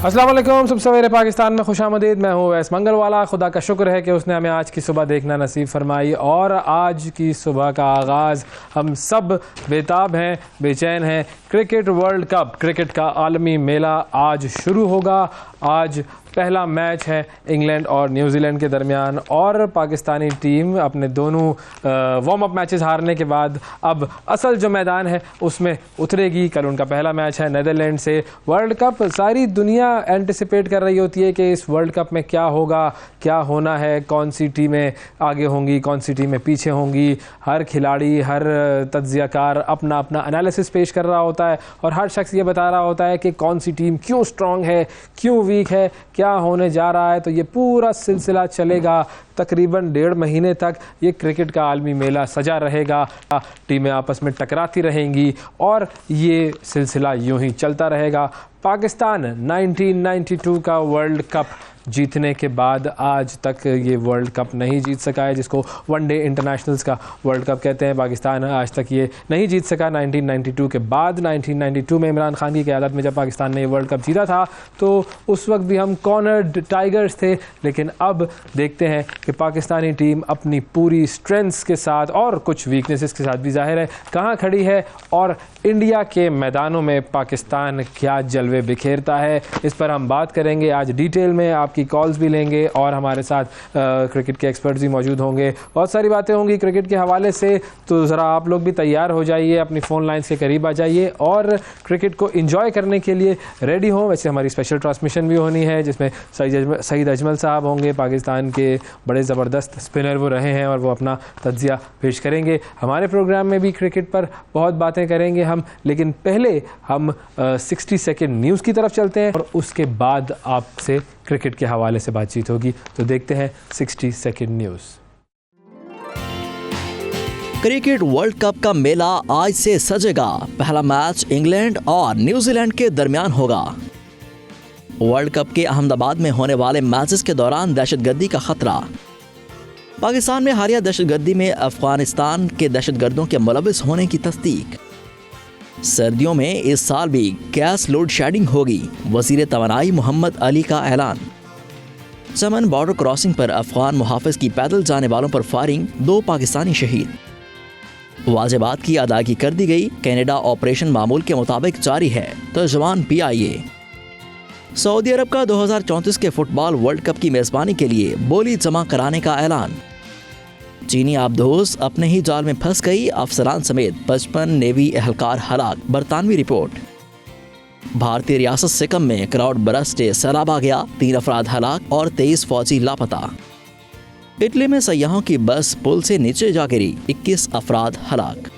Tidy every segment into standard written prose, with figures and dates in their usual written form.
अस्सलाम वालेकुम, सब सवेरे पाकिस्तान में खुशामदीद। मैं हूँ वैस मंगलवाला। खुदा का शुक्र है कि उसने हमें आज की सुबह देखना नसीब फरमाई और आज की सुबह का आगाज़ हम सब बेताब हैं, बेचैन हैं। क्रिकेट वर्ल्ड कप, क्रिकेट का आलमी मेला आज शुरू होगा। आज पहला मैच है इंग्लैंड और न्यूजीलैंड के दरमियान और पाकिस्तानी टीम अपने दोनों वार्म अप मैचेस हारने के बाद अब असल जो मैदान है उसमें उतरेगी। कल उनका पहला मैच है नीदरलैंड से। वर्ल्ड कप, सारी दुनिया एंटिसिपेट कर रही होती है कि इस वर्ल्ड कप में क्या होगा, क्या होना है, कौन सी टीमें आगे होंगी, कौन सी टीमें पीछे होंगी। हर खिलाड़ी, हर तज्जियाकार अपना अपना एनालिसिस पेश कर रहा होता है और हर शख्स ये बता रहा होता है कि कौन सी टीम क्यों स्ट्रॉन्ग है, क्यों वीक है, क्या होने जा रहा है। तो ये पूरा सिलसिला चलेगा तकरीबन 1.5 महीने तक। ये क्रिकेट का आलमी मेला सजा रहेगा, टीमें आपस में टकराती रहेंगी और ये सिलसिला यूं ही चलता रहेगा। पाकिस्तान 1992 का वर्ल्ड कप जीतने के बाद आज तक ये वर्ल्ड कप नहीं जीत सका है, जिसको वनडे इंटरनेशनल्स का वर्ल्ड कप कहते हैं। पाकिस्तान आज तक ये नहीं जीत सका 1992 के बाद। 1992 में इमरान खान की क़यादत में जब पाकिस्तान ने ये वर्ल्ड कप जीता था तो उस वक्त भी हम कॉर्नर्ड टाइगर्स थे, लेकिन अब देखते हैं कि पाकिस्तानी टीम अपनी पूरी स्ट्रेंथ्स के साथ और कुछ वीकनेसेस के साथ भी ज़ाहिर है कहाँ खड़ी है और इंडिया के मैदानों में पाकिस्तान क्या जलवे बिखेरता है। इस पर हम बात करेंगे आज डिटेल में, आपकी कॉल्स भी लेंगे और हमारे साथ क्रिकेट के एक्सपर्ट्स भी मौजूद होंगे। बहुत सारी बातें होंगी क्रिकेट के हवाले से, तो ज़रा आप लोग भी तैयार हो जाइए, अपनी फ़ोन लाइन्स के करीब आ जाइए और क्रिकेट को इंजॉय करने के लिए रेडी हों। वैसे हमारी स्पेशल ट्रांसमिशन भी होनी है जिसमें सईद अजमल साहब होंगे, पाकिस्तान के बड़े ज़बरदस्त स्पिनर वो रहे हैं और वो अपना तज्जिया पेश करेंगे। हमारे प्रोग्राम में भी क्रिकेट पर बहुत बातें करेंगे हम, लेकिन पहले हम 60 सेकेंड न्यूज़ की तरफ चलते हैं और उसके बाद आपसे क्रिकेट के हवाले से बातचीत होगी। तो देखते हैं 60 second news. Cricket world cup का मेला आज से सजेगा। पहला मैच इंग्लैंड और न्यूजीलैंड के दरमियान होगा। वर्ल्ड कप के अहमदाबाद में होने वाले मैचेस के दौरान दहशतगर्दी का खतरा। पाकिस्तान में हालिया दहशतगर्दी में अफगानिस्तान के दहशतगर्दों के मुलविस होने की तस्दीक। सर्दियों में इस साल भी गैस लोड शेडिंग होगी, वजीर तवानाई मोहम्मद अली का ऐलान। चमन बॉर्डर क्रॉसिंग पर अफगान मुहाफिज की पैदल जाने वालों पर फायरिंग, 2 पाकिस्तानी शहीद। वाजिबात की अदायगी कर दी गई, कनाडा ऑपरेशन मामूल के मुताबिक जारी है, तर्जुमान PIA। सऊदी अरब का 2034 के फुटबॉल वर्ल्ड कप की मेज़बानी के लिए बोली जमा कराने का ऐलान। चीनी आबदोज अपने ही जाल में फंस गई, अफसरान समेत 55 नेवी एहलकार हलाक, बरतानवी रिपोर्ट। भारतीय रियासत सिक्किम में क्राउड बरस्ट सैलाब आ गया, 3 अफराद हलाक और 23 फौजी लापता। इटली में सयाहों की बस पुल से नीचे जा गिरी, 21 अफराद हलाक।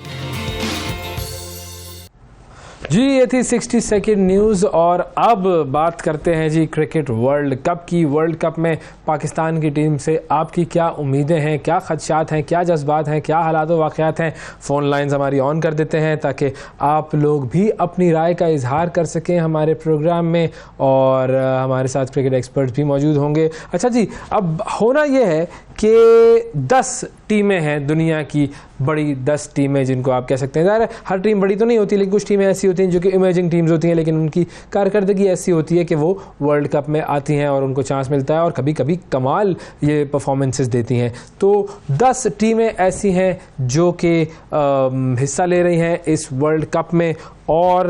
जी ये थी 60 सेकेंड न्यूज़ और अब बात करते हैं जी क्रिकेट वर्ल्ड कप की। वर्ल्ड कप में पाकिस्तान की टीम से आपकी क्या उम्मीदें हैं, क्या खदशात हैं, क्या जज्बात हैं, क्या हालात व वाक़यात हैं। फ़ोन लाइन्स हमारी ऑन कर देते हैं ताकि आप लोग भी अपनी राय का इजहार कर सकें हमारे प्रोग्राम में और हमारे साथ क्रिकेट एक्सपर्ट भी मौजूद होंगे। अच्छा जी, अब होना ये है कि 10 टीमें हैं दुनिया की, बड़ी 10 टीमें जिनको आप कह सकते हैं। ज़ाहिर है हर टीम बड़ी तो नहीं होती, लेकिन कुछ टीमें ऐसी होती हैं जो कि इमर्जिंग टीम्स होती हैं, लेकिन उनकी कारकर्दगी ऐसी होती है कि वो वर्ल्ड कप में आती हैं और उनको चांस मिलता है और कभी कभी कमाल ये परफॉर्मेंसेस देती हैं। तो 10 टीमें ऐसी हैं जो कि हिस्सा ले रही हैं इस वर्ल्ड कप में और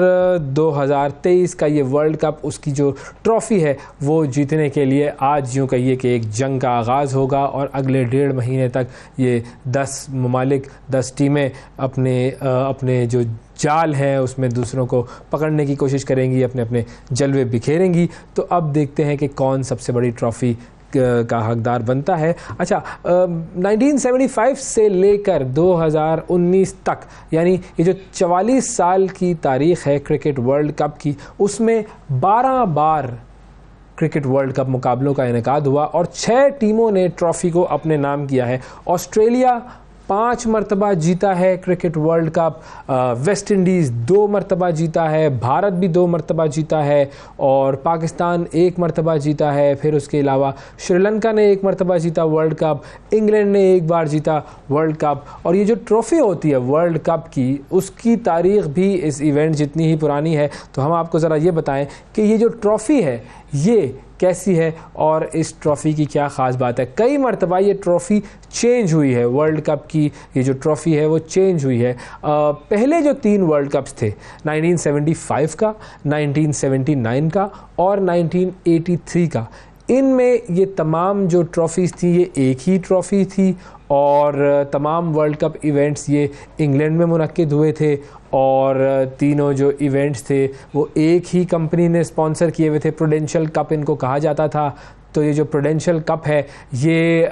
2023 का ये वर्ल्ड कप, उसकी जो ट्रॉफ़ी है वो जीतने के लिए आज यूँ कहिए कि एक जंग का आगाज़ होगा और अगले 1.5 महीने तक ये 10 ममालिक, 10 टीमें अपने जो जाल है उसमें दूसरों को पकड़ने की कोशिश करेंगी, अपने अपने जलवे बिखेरेंगी। तो अब देखते हैं कि कौन सबसे बड़ी ट्रॉफ़ी का हकदार बनता है। अच्छा, 1975 से लेकर 2019 तक, यानी ये जो 44 साल की तारीख़ है क्रिकेट वर्ल्ड कप की, उसमें 12 बार क्रिकेट वर्ल्ड कप मुकाबलों का इनेकाद हुआ और 6 टीमों ने ट्रॉफ़ी को अपने नाम किया है। ऑस्ट्रेलिया 5 मरतबा जीता है cricket world cup, West Indies 2 मरतबा जीता है, भारत भी 2 मरतबा जीता है और पाकिस्तान 1 मरतबा जीता है। फिर उसके अलावा श्रीलंका ने 1 मरतबा जीता वर्ल्ड कप, इंग्लैंड ने 1 बार जीता वर्ल्ड कप। और ये जो ट्रॉफ़ी होती है वर्ल्ड कप की, उसकी तारीख़ भी इस इवेंट जितनी ही पुरानी है। तो हम आपको ज़रा ये बताएं कि ये जो ट्रॉफ़ी है ये कैसी है और इस ट्रॉफ़ी की क्या ख़ास बात है। कई मरतबा ये ट्रॉफ़ी चेंज हुई है, वर्ल्ड कप की ये जो ट्रॉफ़ी है वो चेंज हुई है। पहले जो 3 वर्ल्ड कप्स थे 1975 का, 1979 का और 1983 का, इनमें ये तमाम जो ट्रॉफ़ीज़ थी ये एक ही ट्रॉफ़ी थी और तमाम वर्ल्ड कप इवेंट्स ये इंग्लैंड में मुनक्किद हुए थे और तीनों जो इवेंट्स थे वो एक ही कंपनी ने स्पॉन्सर किए हुए थे। प्रूडेंशियल कप इनको कहा जाता था। तो ये जो प्रूडेंशियल कप है ये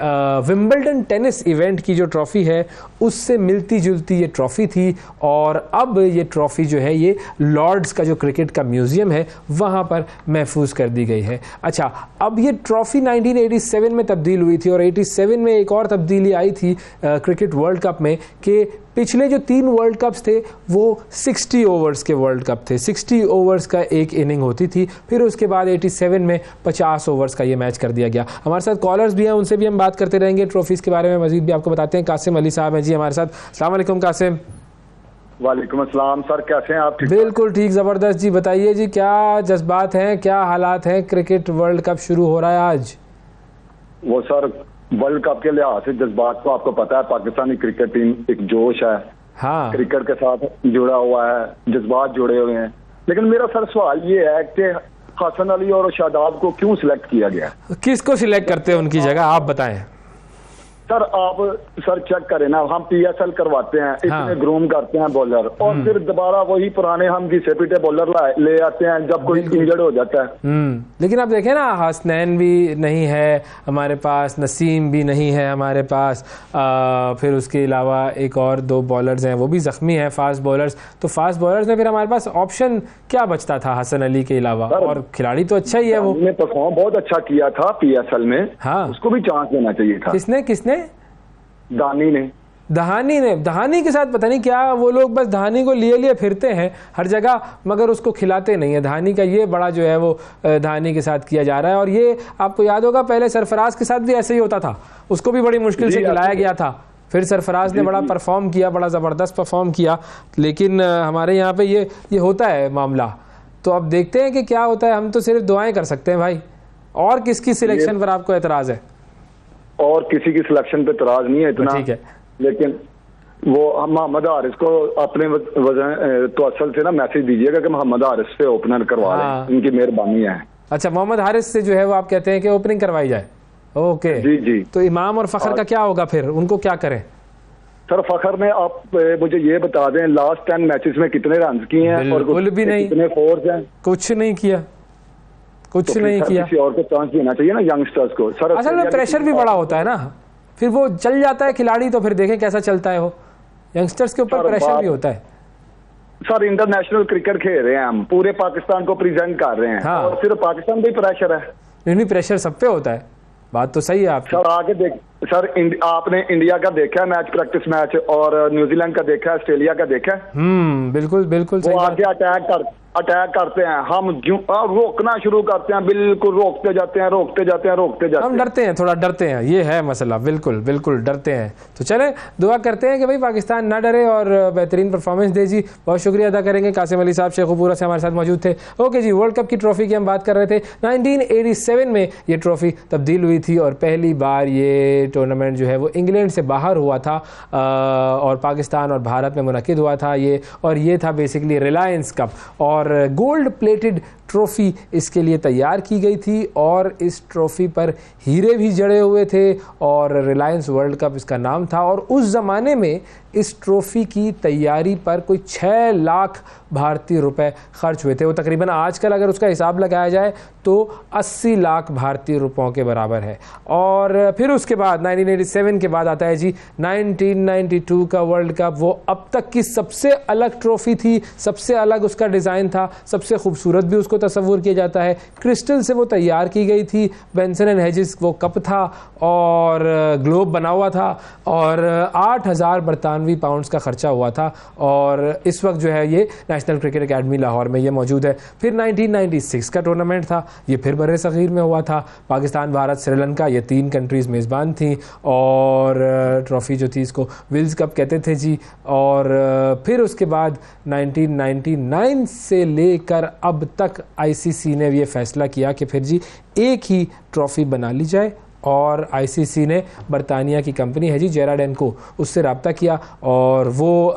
विंबलडन टेनिस इवेंट की जो ट्रॉफ़ी है उससे मिलती जुलती ये ट्रॉफ़ी थी और अब ये ट्रॉफ़ी जो है ये लॉर्ड्स का जो क्रिकेट का म्यूज़ियम है वहाँ पर महफूज कर दी गई है। अच्छा, अब ये ट्रॉफ़ी 1987 में तब्दील हुई थी और 87 में एक और तब्दीली आई थी क्रिकेट वर्ल्ड कप में कि पिछले जो 3 वर्ल्ड कप्स थे वो 60 ओवर्स के वर्ल्ड कप थे। 60 ओवर्स का एक इनिंग होती थी, फिर उसके बाद 87 में 50 ओवर्स का ये मैच कर दिया गया। हमारे साथ कॉलर्स भी हैं, उनसे भी हम बात करते रहेंगे ट्रॉफीज़ के बारे में, मजीद भी आपको बताते हैं। कासिम अली साहब हैं जी हमारे साथ। अस्सलाम वालेकुम कासिम। वालेकुम अस्सलाम सर, कैसे हैं आप? बिल्कुल ठीक, ज़बरदस्त जी। बताइए जी, क्या जज्बात हैं, क्या हालात हैं? क्रिकेट वर्ल्ड कप शुरू हो रहा है आज। वो सर वर्ल्ड कप के लिहाज से जज्बात तो आपको पता है, पाकिस्तानी क्रिकेट टीम एक जोश है, हाँ, क्रिकेट के साथ जुड़ा हुआ है, जज्बात जुड़े हुए हैं। लेकिन मेरा सर सवाल ये है कि हसन अली और शादाब को क्यों सिलेक्ट किया गया? किसको सिलेक्ट करते हैं उनकी जगह, आप बताएं। सर आप सर चेक करें ना, हम PSL करवाते हैं, इतने ग्रूम करते हैं बॉलर और फिर दोबारा वही पुराने हम घिसे पीटे बॉलर ले आते हैं जब कोई इंजर्ड हो जाता है। लेकिन आप देखें ना, हसनैन भी नहीं है हमारे पास, नसीम भी नहीं है हमारे पास, फिर उसके अलावा एक और 2 बॉलर्स हैं वो भी ज़ख्मी हैं, फास्ट बॉलर्स। तो फास्ट बॉलर्स में फिर हमारे पास ऑप्शन क्या बचता था हसन अली के अलावा? और खिलाड़ी तो अच्छा ही है, वो परफॉर्म बहुत अच्छा किया था PSL में, हाँ, उसको भी चांस देना चाहिए था। किसने दहानी ने दहानी के साथ पता नहीं क्या, वो लोग बस दहानी को लिए फिरते हैं हर जगह मगर उसको खिलाते नहीं है। दहानी का ये बड़ा जो है वो दहानी के साथ किया जा रहा है। और ये आपको याद होगा पहले सरफराज के साथ भी ऐसे ही होता था, उसको भी बड़ी मुश्किल से खिलाया गया था, फिर सरफराज ने बड़ा परफॉर्म किया, बड़ा ज़बरदस्त परफॉर्म किया। लेकिन हमारे यहाँ पे ये होता है मामला। तो अब देखते हैं कि क्या होता है, हम तो सिर्फ दुआएं कर सकते हैं भाई। और किसकी सिलेक्शन पर आपको एतराज़ है? और किसी की सिलेक्शन पे एतराज़ नहीं है इतना, ठीक है, लेकिन वो मोहम्मद हारिस को अपने वजह तो असल से ना मैसेज दीजिएगा कि मोहम्मद हारिस पे ओपनर करवा दें, इनकी मेहरबानी है। अच्छा, मोहम्मद हारिस से जो है वो आप कहते हैं कि ओपनिंग करवाई जाए। ओके जी जी। तो इमाम और फ़खर का क्या होगा फिर, उनको क्या करें? सर फ़खर ने आप मुझे ये बता दें लास्ट 10 मैचेस में कितने रन किए हैं और भी नहीं, कितने फोर्स हैं? कुछ नहीं किया, कुछ तो नहीं किया। किसी और को चांस देना चाहिए ना यंगस्टर्स को। सर असल में प्रेशर भी बड़ा होता है ना, फिर वो चल जाता है खिलाड़ी तो फिर देखें कैसा चलता है वो। यंगस्टर्स के ऊपर प्रेशर भी होता है। सर इंटरनेशनल क्रिकेट खेल रहे हैं हम, पूरे पाकिस्तान को प्रेजेंट कर रहे हैं, हाँ। और सिर्फ पाकिस्तान पे प्रेशर है? नहीं, प्रेशर सब पे होता है, बात तो सही है आपकी। सर आगे देख सर, आपने इंडिया का देखा है मैच, प्रैक्टिस मैच, और न्यूजीलैंड का देखा है, ऑस्ट्रेलिया का देखा है। बिल्कुल बिल्कुल वो आगे अटैक करते हैं, हम रोकना शुरू करते हैं, बिल्कुल रोकते जाते हैं। हम डरते हैं, थोड़ा डरते हैं, ये है मसला। बिल्कुल बिल्कुल डरते हैं। तो चले दुआ करते हैं कि भाई पाकिस्तान ना डरे और बेहतरीन परफॉर्मेंस दे जी। बहुत शुक्रिया अदा करेंगे, कासिम अली साहब शेखुपुरा से हमारे साथ मौजूद थे। ओके जी, वर्ल्ड कप की ट्रॉफी की हम बात कर रहे थे। 1987 में ये ट्रॉफी तब्दील हुई थी और पहली बार ये टूर्नामेंट जो है वो इंग्लैंड से बाहर हुआ था और पाकिस्तान और भारत में मुनक्किद हुआ था ये। और ये था बेसिकली रिलायंस कप और गोल्ड प्लेटेड ट्रॉफ़ी इसके लिए तैयार की गई थी और इस ट्रॉफ़ी पर हीरे भी जड़े हुए थे और रिलायंस वर्ल्ड कप इसका नाम था। और उस ज़माने में इस ट्रॉफ़ी की तैयारी पर कोई 6 लाख भारतीय रुपए खर्च हुए थे। वो तकरीबन आजकल अगर उसका हिसाब लगाया जाए तो 80 लाख भारतीय रुपयों के बराबर है। और फिर उसके बाद 1987 के बाद आता है जी 1992 का वर्ल्ड कप। वो अब तक की सबसे अलग ट्रॉफ़ी थी, सबसे अलग उसका डिज़ाइन था, सबसे खूबसूरत भी उसको तस्वुर किया जाता है। क्रिस्टल से वो तैयार की गई थी, बेंसन एंड हेजिस वो कप था और ग्लोब बना हुआ था और 8,000 बरतानवी पाउंड्स का खर्चा हुआ था। और इस वक्त जो है ये नेशनल क्रिकेट एकेडमी लाहौर में ये मौजूद है। फिर 1996 का टूर्नामेंट था, ये फिर बड़े सग़ीर में हुआ था। पाकिस्तान, भारत, श्रीलंका ये 3 कंट्रीज़ मेज़बान थी और ट्रॉफ़ी जो थी इसको विल्स कप कहते थे जी। और फिर उसके बाद 1999 से लेकर अब तक आईसीसी ने ये फैसला किया कि फिर जी एक ही ट्रॉफ़ी बना ली जाए, और आईसीसी ने बरतानिया की कंपनी है जी जेराड एंड को, उससे रब्ता किया और वो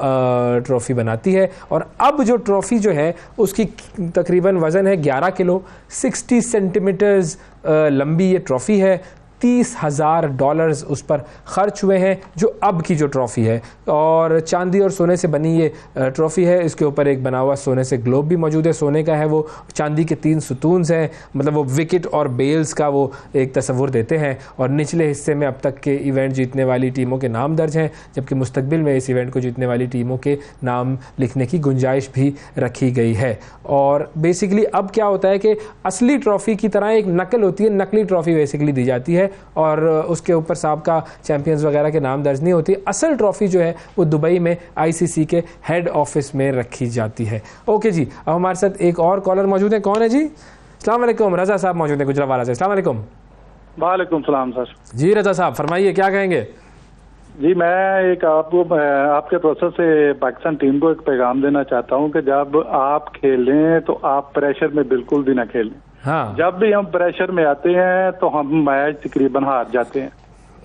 ट्रॉफ़ी बनाती है। और अब जो ट्रॉफ़ी जो है उसकी तकरीबन वज़न है 11 किलो, 60 सेंटीमीटर्स लंबी ये ट्रॉफ़ी है। $30,000 उस पर ख़र्च हुए हैं, जो अब की जो ट्रॉफ़ी है, और चांदी और सोने से बनी ये ट्रॉफ़ी है। इसके ऊपर एक बना हुआ सोने से ग्लोब भी मौजूद है, सोने का है वो, चांदी के 3 सुतून्स हैं, मतलब वो विकेट और बेल्स का वो एक तस्वुर देते हैं। और निचले हिस्से में अब तक के इवेंट जीतने वाली टीमों के नाम दर्ज हैं, जबकि मुस्तकबिल में इस इवेंट को जीतने वाली टीमों के नाम लिखने की गुंजाइश भी रखी गई है। और बेसिकली अब क्या होता है कि असली ट्रॉफ़ी की तरह एक नकल होती है, नकली ट्रॉफ़ी बेसिकली दी जाती है, और उसके ऊपर साबका चैंपियंस वगैरह के नाम दर्ज नहीं होती। असल ट्रॉफ़ी जो है वो दुबई में आईसीसी के हेड ऑफिस में रखी जाती है। ओके जी, अब हमारे साथ एक और कॉलर मौजूद है। कौन है जी? अस्सलाम वालेकुम, रज़ा साहब मौजूद है गुजरावाला से। अस्सलाम वालेकुम। वालेकुम सलाम सर। जी रज़ा साहब फरमाइए, क्या कहेंगे? जी मैं एक आपके प्रोसेस से पाकिस्तान टीम को एक पैगाम देना चाहता हूं कि जब आप खेलें तो आप प्रेशर में बिल्कुल भी ना खेलें। हाँ, जब भी हम प्रेशर में आते हैं तो हम मैच तकरीबन हार जाते हैं।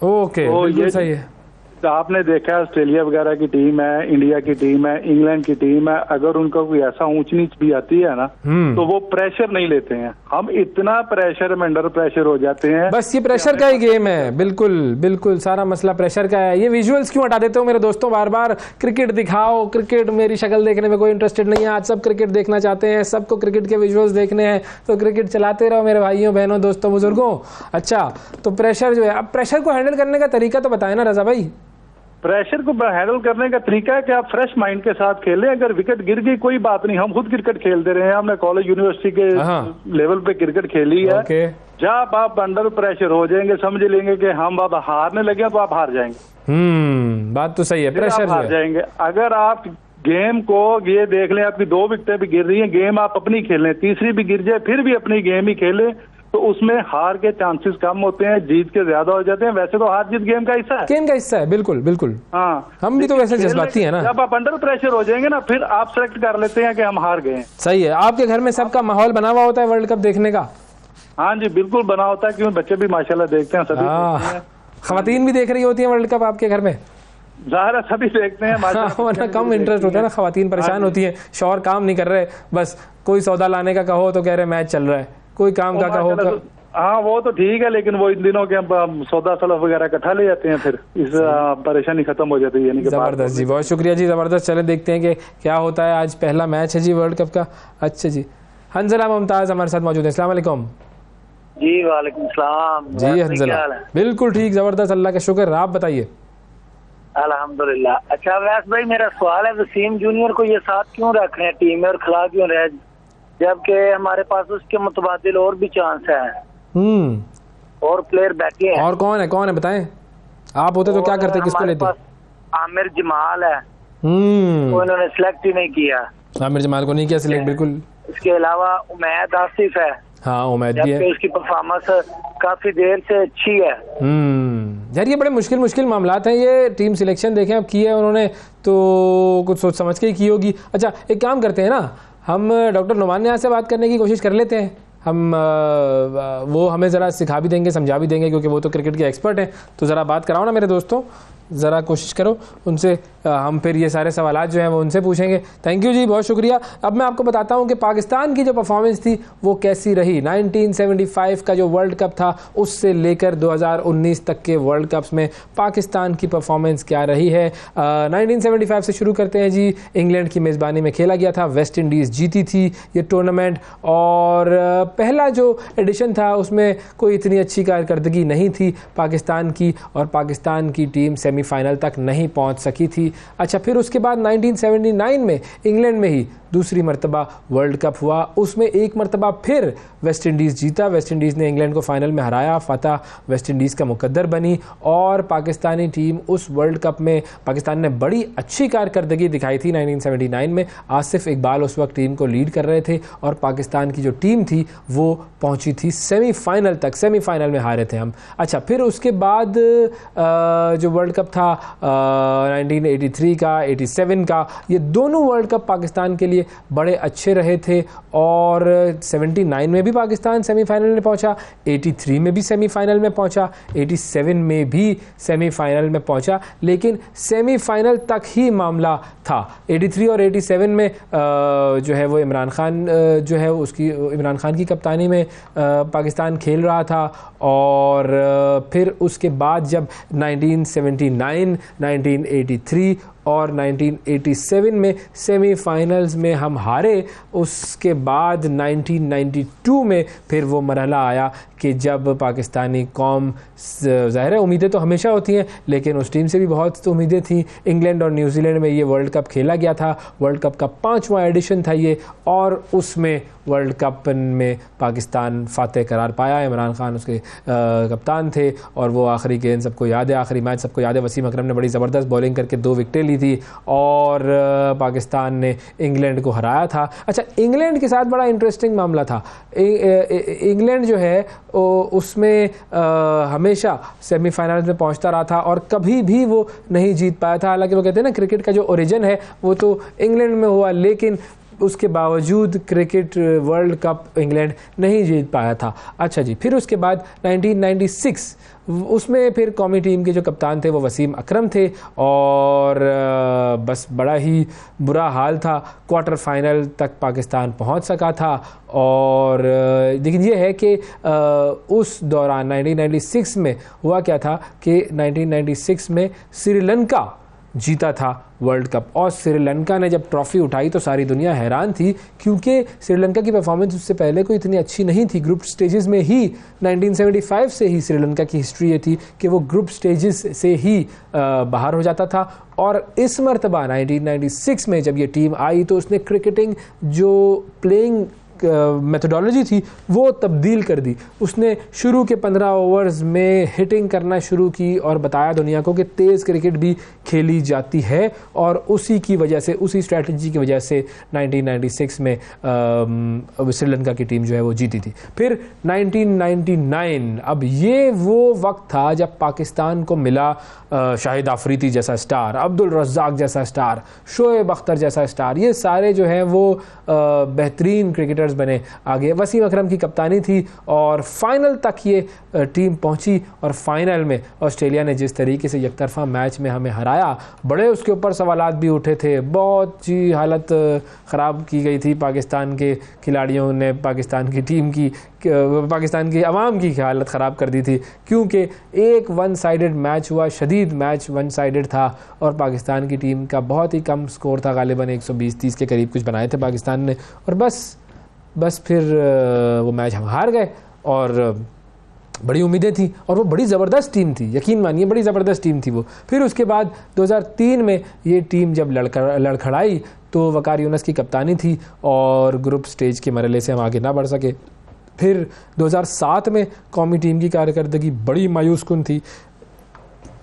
ओके, तो बिल्कुल ये सही है। तो आपने देखा ऑस्ट्रेलिया वगैरह की टीम है, इंडिया की टीम है, इंग्लैंड की टीम है, अगर उनका कोई ऐसा ऊंच नीच भी आती है ना तो वो प्रेशर नहीं लेते हैं। हम इतना प्रेशर में अंडर प्रेशर हो जाते हैं। बस ये प्रेशर का ही गेम है, बिल्कुल बिल्कुल सारा मसला प्रेशर का है। ये विजुअल्स क्यों हटा देते हो मेरे दोस्तों? बार बार क्रिकेट दिखाओ, क्रिकेट मेरी शक्ल देखने में कोई इंटरेस्टेड नहीं है। आज सब क्रिकेट देखना चाहते हैं, सबको क्रिकेट के विजुअल्स देखने हैं, तो क्रिकेट चलाते रहो मेरे भाइयों बहनों दोस्तों बुजुर्गों। अच्छा, तो प्रेशर जो है, अब प्रेशर को हैंडल करने का तरीका तो बताए ना रज़ा भाई। प्रेशर को हैंडल करने का तरीका है कि आप फ्रेश माइंड के साथ खेलें। अगर विकेट गिर गई कोई बात नहीं, हम खुद क्रिकेट खेलते रहे हैं, हमने कॉलेज यूनिवर्सिटी के लेवल पे क्रिकेट खेली है। जब आप अंडर प्रेशर हो जाएंगे, समझ लेंगे कि हम अब हारने लगे तो आप हार जाएंगे। बात तो सही है, प्रेशर हार जाएंगे। अगर आप गेम को ये देख लें, आपकी 2 विकेटें भी गिर रही हैं, गेम आप अपनी खेलें, तीसरी भी गिर जाए फिर भी अपनी गेम ही खेलें, तो उसमें हार के चांसेस कम होते हैं, जीत के ज्यादा हो जाते हैं। वैसे तो हार जीत गेम का हिस्सा है, गेम का हिस्सा है, बिल्कुल बिल्कुल। हाँ, हम भी तो वैसे जज्बाती है ना। जब आप अंडर प्रेशर हो जाएंगे ना, फिर आप सेलेक्ट कर लेते हैं कि हम हार गए। सही है। आपके घर में सबका माहौल बना हुआ होता है वर्ल्ड कप देखने का? हाँ जी बिल्कुल बना होता है, क्योंकि बच्चे भी माशाल्लाह देखते हैं, सभी देखते हैं। खवातीन भी देख रही होती है वर्ल्ड कप आपके घर में? ज़ाहिर है सभी देखते हैं। वरना कम इंटरेस्ट होता है ना, खवातीन परेशान होती है, शौहर काम नहीं कर रहे, बस कोई सौदा लाने का कहो तो कह रहे मैच चल रहा है, कोई काम का कहो। हाँ वो तो ठीक है, लेकिन वो इन दिनों के सौदा सलफ वगैरह इकट्ठा ले जाते हैं, फिर इस परेशानी खत्म हो जाती है। जबरदस्त जी, बहुत शुक्रिया जी, जबरदस्त। चले देखते हैं कि क्या होता है। आज पहला मैच है जी वर्ल्ड कप का। अच्छा जी, हंजला मुमताज हमारे साथ मौजूद है। अस्सलाम वालेकुम। जी वालेकुम सलाम जी हंजला, बिल्कुल ठीक, जबरदस्त, अल्लाह का शुक्र। आप बताइए। अल्हम्दुलिल्लाह। अच्छा वैस भाई, मेरा सवाल है, वसीम जूनियर को ये साथ क्यों रख रहे हैं टीम में और खिला क्यों रहे, जबकि हमारे पास उसके मुतबादिल और भी चांस है, और प्लेयर बैठे हैं। और कौन है बताएं? आप होते तो क्या करते, किसको लेते? आमिर जमाल है, तो इन्होंने सिलेक्ट ही नहीं किया। आमिर जमाल को नहीं किया सिलेक्ट, बिल्कुल। इसके अलावा उमैद आसिफ है। हाँ उमैद भी है, उसकी परफॉर्मेंस काफी देर से अच्छी है। यार ये बड़े मुश्किल मामलात हैं ये। टीम सिलेक्शन देखें अब की है उन्होंने, तो कुछ सोच समझ के ही की होगी। अच्छा एक काम करते हैं ना, हम डॉक्टर नुमान यहाँ से बात करने की कोशिश कर लेते हैं। हम वो हमें ज़रा सिखा भी देंगे, समझा भी देंगे, क्योंकि वो तो क्रिकेट के एक्सपर्ट हैं। तो ज़रा बात कराओ ना मेरे दोस्तों, ज़रा कोशिश करो उनसे, हम फिर ये सारे सवालात जो हैं वो उनसे पूछेंगे। थैंक यू जी, बहुत शुक्रिया। अब मैं आपको बताता हूँ कि पाकिस्तान की जो परफॉर्मेंस थी वो कैसी रही। 1975 का जो वर्ल्ड कप था उससे लेकर 2019 तक के वर्ल्ड कप्स में पाकिस्तान की परफॉर्मेंस क्या रही है। 1975 से शुरू करते हैं जी। इंग्लैंड की मेज़बानी में खेला गया था, वेस्ट इंडीज़ जीती थी ये टूर्नामेंट, और पहला जो एडिशन था उसमें कोई इतनी अच्छी कारकर्दगी नहीं थी पाकिस्तान की, और पाकिस्तान की टीम सेमीफाइनल तक नहीं पहुंच सकी थी। अच्छा, फिर उसके बाद 1979 में इंग्लैंड में ही दूसरी मरतबा वर्ल्ड कप हुआ, उसमें एक मरतबा फिर वेस्ट इंडीज़ जीता, वेस्ट इंडीज़ ने इंग्लैंड को फाइनल में हराया, फतह वेस्ट इंडीज़ का मुकद्दर बनी, और पाकिस्तानी टीम उस वर्ल्ड कप में पाकिस्तान ने बड़ी अच्छी कारकर्दगी दिखाई थी 1979 में। आसिफ इकबाल उस वक्त टीम को लीड कर रहे थे, और पाकिस्तान की जो टीम थी वो पहुंची थी सेमीफाइनल तक, सेमीफाइनल में हारे थे हम। अच्छा, फिर उसके बाद जो वर्ल्ड कप कप था 1983 का, 87 का, ये दोनों वर्ल्ड कप पाकिस्तान के लिए बड़े अच्छे रहे थे। और 79 में भी पाकिस्तान सेमीफाइनल में पहुंचा, 83 में भी सेमीफाइनल में पहुंचा, 87 में भी सेमीफाइनल में पहुंचा, लेकिन सेमीफाइनल तक ही मामला था। 83 और 87 में जो है वो इमरान खान जो है उसकी इमरान खान की कप्तानी में पाकिस्तान खेल रहा था। और फिर उसके बाद जब 1979, 1983 और 1987 में सेमीफाइनल्स में हम हारे, उसके बाद 1992 में फिर वो मरहला आया कि जब पाकिस्तानी कौम, ज़ाहिर है उम्मीदें तो हमेशा होती हैं, लेकिन उस टीम से भी बहुत उम्मीदें थी। इंग्लैंड और न्यूजीलैंड में ये वर्ल्ड कप खेला गया था, वर्ल्ड कप का 5वां एडिशन था ये, और उसमें वर्ल्ड कप में पाकिस्तान फातेह करार पाया। इमरान खान उसके कप्तान थे और वो आखिरी गेंद सबको याद है, आखिरी मैच सबको याद है, वसीम अकरम ने बड़ी ज़बरदस्त बॉलिंग करके 2 विकेटें ली थी और पाकिस्तान ने इंग्लैंड को हराया था। अच्छा, इंग्लैंड के साथ बड़ा इंटरेस्टिंग मामला था। इंग्लैंड जो है उसमें हमेशा सेमीफाइनल में पहुंचता रहा था और कभी भी वो नहीं जीत पाया था। हालांकि वो कहते हैं ना, क्रिकेट का जो ओरिजिन है वो तो इंग्लैंड में हुआ, लेकिन उसके बावजूद क्रिकेट वर्ल्ड कप इंग्लैंड नहीं जीत पाया था। अच्छा जी, फिर उसके बाद 1996 उसमें फिर कौमी टीम के जो कप्तान थे वो वसीम अकरम थे और बस बड़ा ही बुरा हाल था। क्वार्टर फाइनल तक पाकिस्तान पहुंच सका था और लेकिन ये है कि उस दौरान 1996 में हुआ क्या था कि 1996 में श्रीलंका जीता था वर्ल्ड कप। और श्रीलंका ने जब ट्रॉफी उठाई तो सारी दुनिया हैरान थी, क्योंकि श्रीलंका की परफॉर्मेंस उससे पहले कोई इतनी अच्छी नहीं थी। ग्रुप स्टेजेस में ही 1975 से ही श्रीलंका की हिस्ट्री ये थी कि वो ग्रुप स्टेजेस से ही बाहर हो जाता था। और इस मरतबा 1996 में जब ये टीम आई तो उसने क्रिकेटिंग जो प्लेइंग मेथोडोलॉजी थी वो तब्दील कर दी। उसने शुरू के 15 ओवर्स में हिटिंग करना शुरू की और बताया दुनिया को कि तेज़ क्रिकेट भी खेली जाती है, और उसी की वजह से, उसी स्ट्रैटेजी की वजह से 1996 में श्रीलंका की टीम जो है वो जीती थी। फिर 1999, अब ये वो वक्त था जब पाकिस्तान को मिला शाहिद आफरीदी जैसा स्टार, अब्दुल रज़्ज़ाक जैसा स्टार, शोएब अख्तर जैसा स्टार, ये सारे जो हैं वो बेहतरीन क्रिकेटर्स बने आगे। वसीम अकरम की कप्तानी थी और फाइनल तक ये टीम पहुंची और फाइनल में ऑस्ट्रेलिया ने जिस तरीके से एकतरफा मैच में हमें हराया, बड़े उसके ऊपर सवालात भी उठे थे। बहुत ही हालत ख़राब की गई थी पाकिस्तान के खिलाड़ियों ने, पाकिस्तान की टीम की, पाकिस्तान की आवाम की हालत ख़राब कर दी थी, क्योंकि एक वन साइडेड मैच हुआ, शदीद मैच वन साइडेड था और पाकिस्तान की टीम का बहुत ही कम स्कोर था, गालिबन 120-30 के करीब कुछ बनाए थे पाकिस्तान ने। और बस फिर वो मैच हम हार गए और बड़ी उम्मीदें थी और वो बड़ी ज़बरदस्त टीम थी, यकीन मानिए बड़ी ज़बरदस्त टीम थी वो। फिर उसके बाद 2003 में ये टीम जब लड़खड़ाई तो वकार यूनस की कप्तानी थी और ग्रुप स्टेज के मरहले से हम आगे ना बढ़ सके। फिर 2007 में कौमी टीम की कारकर्दगी बड़ी मायूस कुन थी।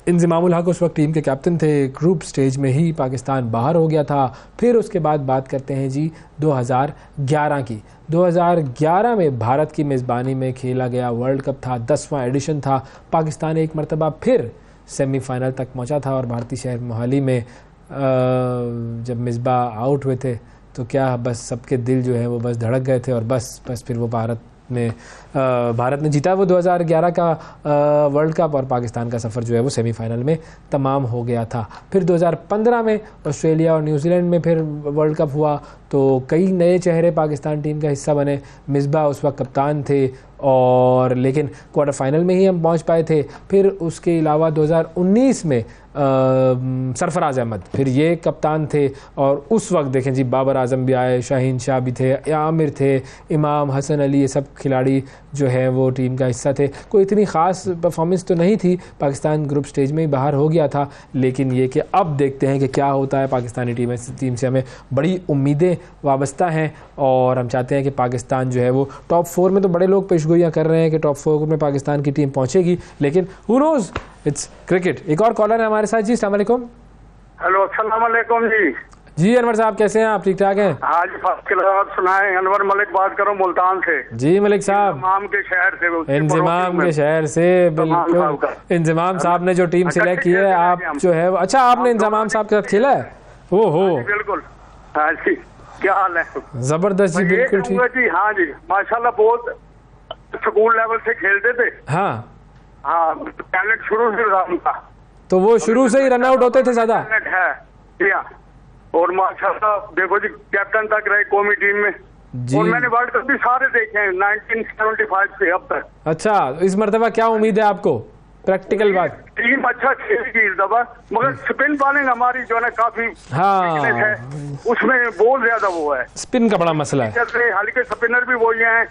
इंज़िमामुल हक उस वक्त टीम के कैप्टन थे, ग्रुप स्टेज में ही पाकिस्तान बाहर हो गया था। फिर उसके बाद बात करते हैं जी 2011 की। 2011 में भारत की मेज़बानी में खेला गया वर्ल्ड कप था, 10वां एडिशन था। पाकिस्तान एक मरतबा फिर सेमीफाइनल तक पहुंचा था और भारतीय शहर मोहाली में जब मिसबाह आउट हुए थे तो क्या बस सबके दिल जो है वो बस धड़क गए थे और बस फिर वो भारत ने जीता वो 2011 का वर्ल्ड कप और पाकिस्तान का सफ़र जो है वो सेमीफाइनल में तमाम हो गया था। फिर 2015 में ऑस्ट्रेलिया और न्यूजीलैंड में फिर वर्ल्ड कप हुआ तो कई नए चेहरे पाकिस्तान टीम का हिस्सा बने। मिसबाह उस वक्त कप्तान थे और लेकिन क्वार्टर फाइनल में ही हम पहुंच पाए थे। फिर उसके अलावा 2019 में सरफराज अहमद फिर ये कप्तान थे और उस वक्त देखें जी बाबर आजम भी आए, शाहीन शाह भी थे, आमिर थे, इमाम हसन अली, ये सब खिलाड़ी जो है वो टीम का हिस्सा थे। कोई इतनी ख़ास परफॉर्मेंस तो नहीं थी, पाकिस्तान ग्रुप स्टेज में ही बाहर हो गया था, लेकिन ये कि अब देखते हैं कि क्या होता है। पाकिस्तानी टीम से हमें बड़ी उम्मीदें वाबस्ता हैं और हम चाहते हैं कि पाकिस्तान जो है वो टॉप 4 में, तो बड़े लोग पेशगोइयाँ कर रहे हैं कि टॉप 4 में पाकिस्तान की टीम पहुँचेगी, लेकिन हु नोज़, इट्स क्रिकेट। एक और कॉलर है हमारे साथ जी, अस्सलाम वालेकुम। हेलो, अस्सलाम वालेकुम जी। जी अनवर साहब कैसे हैं आप, ठीक ठाक हैं? हाँ जी फर्स्ट क्लास सुनाए। अनवर मलिक बात करो मुल्तान से। जी मलिक साहब, इंजमाम के शहर से। इंजमाम के शहर से, बिल्कुल। इंजमाम साहब ने जो टीम सिलेक्ट की है, आप जो है, अच्छा आपने इंजमाम साहब के साथ खेला है? ओहो बिल्कुल। हाँ जी, क्या हाल है? जबरदस्त जी, बिल्कुल ठीक जी। हाँ जी माशाल्लाह, बहुत स्कूल लेवल से खेलते थे। हाँ हाँ, टैलेंट शुरू से रहा उनका, तो वो शुरू से ही रन आउट होते थे ज्यादा है। और माशाल्लाह देखो जी, कैप्टन तक रहे कौमी टीम में जी। और मैंने वर्ल्ड कप भी सारे देखे हैं 1975 से अब तक। अच्छा, इस मर्तबा क्या उम्मीद है आपको? प्रैक्टिकल बात, टीम अच्छा खेलेगी इस दफा, मगर स्पिन बॉलिंग हमारी जो है ना काफी है, उसमें बहुत ज्यादा वो है, स्पिन का बड़ा मसला है। जैसे हल्के स्पिनर भी वही हैं,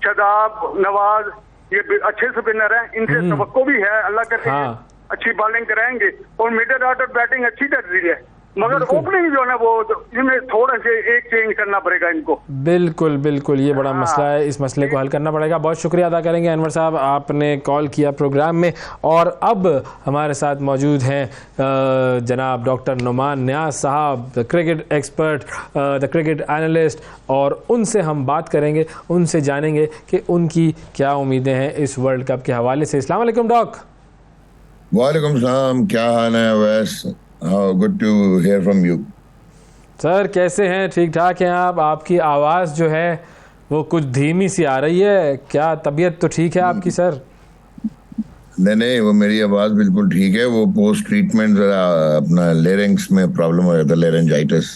शदाब, नवाज, ये अच्छे स्पिनर हैं, इनसे तवक्को भी है, अल्लाह करे अच्छी बॉलिंग कराएंगे। और मिडिल ऑर्डर बैटिंग अच्छी कर रही है, मगर ओपनिंग जो है ना वो इन्हें थोड़ा से एक चेंज करना पड़ेगा इनको। बिल्कुल बिल्कुल, ये बड़ा मसला है, इस मसले को हल करना पड़ेगा। बहुत शुक्रिया अदा करेंगे अनवर साहब, आपने कॉल किया प्रोग्राम में। और अब हमारे साथ मौजूद हैं जनाब डॉक्टर नुमान नियाज साहब, the cricket expert, the cricket analyst, और उनसे हम बात करेंगे, उनसे जानेंगे कि उनकी क्या उम्मीदें हैं इस वर्ल्ड कप के हवाले से। अस्सलाम वालेकुम डॉक। वालेकुम सलाम, क्या हाल है वैस? Good to hear from you. Sir कैसे हैं, ठीक ठाक हैं आप? आपकी आवाज़ जो है वो कुछ धीमी सी आ रही है, क्या तबीयत तो ठीक है आपकी सर? नहीं, वो मेरी आवाज़ बिल्कुल ठीक है। वो पोस्ट ट्रीटमेंट जरा अपना लेरिंग्स में प्रॉब्लम हो जाता है, लेरेंजाइटिस,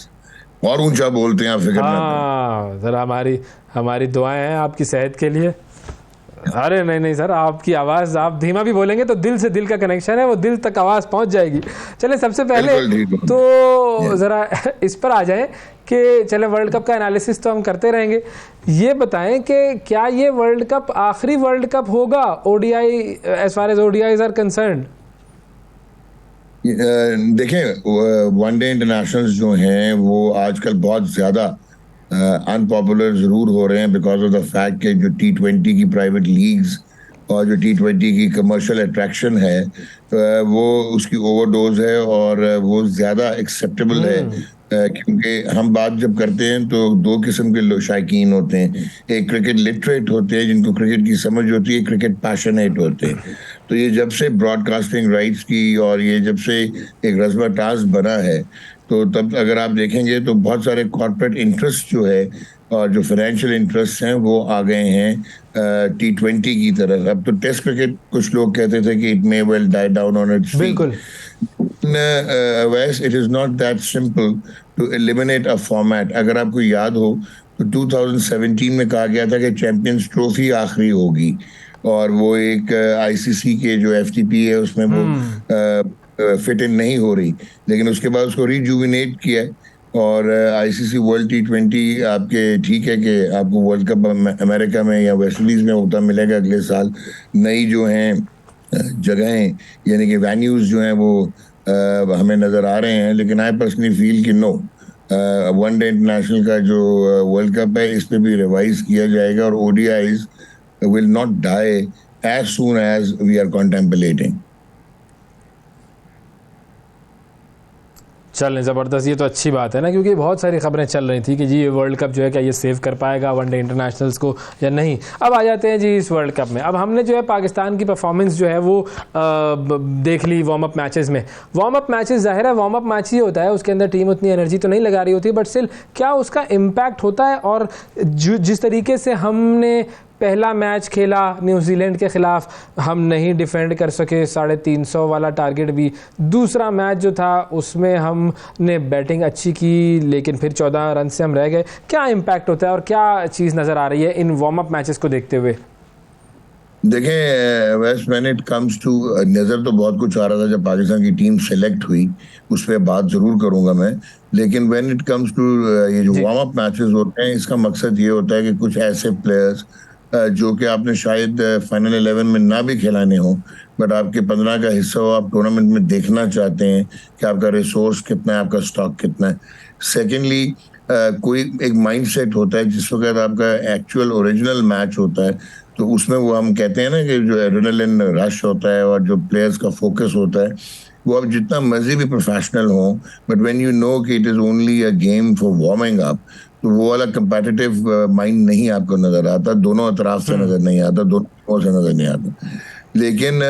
और ऊंचा बोलते हैं, फिक्र हाँ ज़रा हमारी दुआएं हैं आपकी सेहत के लिए। अरे नहीं सर, आपकी आवाज़, आप धीमा भी बोलेंगे तो दिल से दिल का कनेक्शन है, वो दिल तक आवाज़ पहुंच जाएगी। चले सबसे पहले तो ज़रा इस पर आ जाएं कि चले वर्ल्ड कप का एनालिसिस तो हम करते रहेंगे, ये बताएं कि क्या ये वर्ल्ड कप आखिरी वर्ल्ड कप होगा ODI, as far as ODIs are concerned? देखें, वनडे इंटरनेशनल्स जो हैं वो आजकल बहुत ज़्यादा अनपॉपुलर ज़रूर हो रहे हैं बिकॉज ऑफ द फैक्ट कि जो T20 की प्राइवेट लीग्स और जो T20 की कमर्शियल अट्रैक्शन है वो उसकी ओवरडोज है और वो ज़्यादा एक्सेप्टेबल है। क्योंकि हम बात जब करते हैं तो दो किस्म के शायकीन होते हैं, एक क्रिकेट लिटरेट होते हैं जिनको क्रिकेट की समझ होती है, क्रिकेट पैशनेट होते हैं। तो ये जब से ब्रॉडकास्टिंग राइट्स की और ये जब से एक रस्म टास्क बना है, तो तब अगर आप देखेंगे तो बहुत सारे कॉर्पोरेट इंटरेस्ट जो है और जो फाइनेंशियल इंटरेस्ट हैं वो आ गए हैं T20 की तरफ। अब तो टेस्ट क्रिकेट कुछ लोग कहते थे कि it may well die down on its feet. बिल्कुल, it is not that simple to eliminate a format. अगर आपको याद हो तो 2017 में कहा गया था कि चैंपियंस ट्रॉफी आखिरी होगी, और वो एक ICC के जो FTP है उसमें वो फिट इन नहीं हो रही, लेकिन उसके बाद उसको रिजुविनेट किया और ICC वर्ल्ड T20 आपके ठीक है कि आपको वर्ल्ड कप अमेरिका में या वेस्ट इंडीज़ में होता मिलेगा अगले साल। नई जो हैं जगहें यानी कि वेन्यूज़ जो हैं वो हमें नज़र आ रहे हैं, लेकिन आई पर्सनली फील कि नो, वनडे इंटरनेशनल का जो वर्ल्ड कप है इस पर भी रिवाइज किया जाएगा और ODIs will not die as soon as we are contemplating. चलें, ज़बरदस्त, ये तो अच्छी बात है ना, क्योंकि बहुत सारी खबरें चल रही थी कि जी ये वर्ल्ड कप जो है क्या ये सेव कर पाएगा वनडे इंटरनेशनल्स को या नहीं। अब आ जाते हैं जी इस वर्ल्ड कप में। अब हमने जो है पाकिस्तान की परफॉर्मेंस जो है वो देख ली वार्म अप मैचेस में। वार्म अप मैचेस, जाहिर है वार्म अप मैच ही होता है, उसके अंदर टीम उतनी एनर्जी तो नहीं लगा रही होती, बट स्टिल क्या उसका इम्पैक्ट होता है? और जिस तरीके से हमने पहला मैच खेला न्यूजीलैंड के ख़िलाफ़, हम नहीं डिफेंड कर सके, 350 वाला टारगेट भी। दूसरा मैच जो था उसमें हमने बैटिंग अच्छी की लेकिन फिर 14 रन से हम रह गए। क्या इम्पैक्ट होता है और क्या चीज़ नज़र आ रही है इन वार्म अप मैचेस को देखते हुए? देखें वैसे व्हेन इट कम्स टू, नज़र तो बहुत कुछ आ रहा था जब पाकिस्तान की टीम सेलेक्ट हुई, उस पर बात ज़रूर करूँगा मैं, लेकिन व्हेन इट कम्स टू ये जो वार्म अप मैचेस होते हैं इसका मकसद ये होता है कि कुछ ऐसे प्लेयर्स जो कि आपने शायद फाइनल 11 में ना भी खिलाने हो, बट आपके 15 का हिस्सा हो, आप टूर्नामेंट में देखना चाहते हैं कि आपका रिसोर्स कितना है, आपका स्टॉक कितना है। सेकेंडली कोई एक माइंडसेट होता है जिस वक्त आपका एक्चुअल ओरिजिनल मैच होता है, तो उसमें वो हम कहते हैं ना कि जो एड्रेनलिन रश होता है और जो प्लेयर्स का फोकस होता है, वो अब जितना मर्जी भी प्रोफेशनल हो, बट व्हेन यू नो कि it is only a game for warming up, तो वो वाला कंपेटिटिव माइंड नहीं आपको नजर आता, दोनों अतराफ से नजर नहीं आता, दोनों से नजर नहीं आता। लेकिन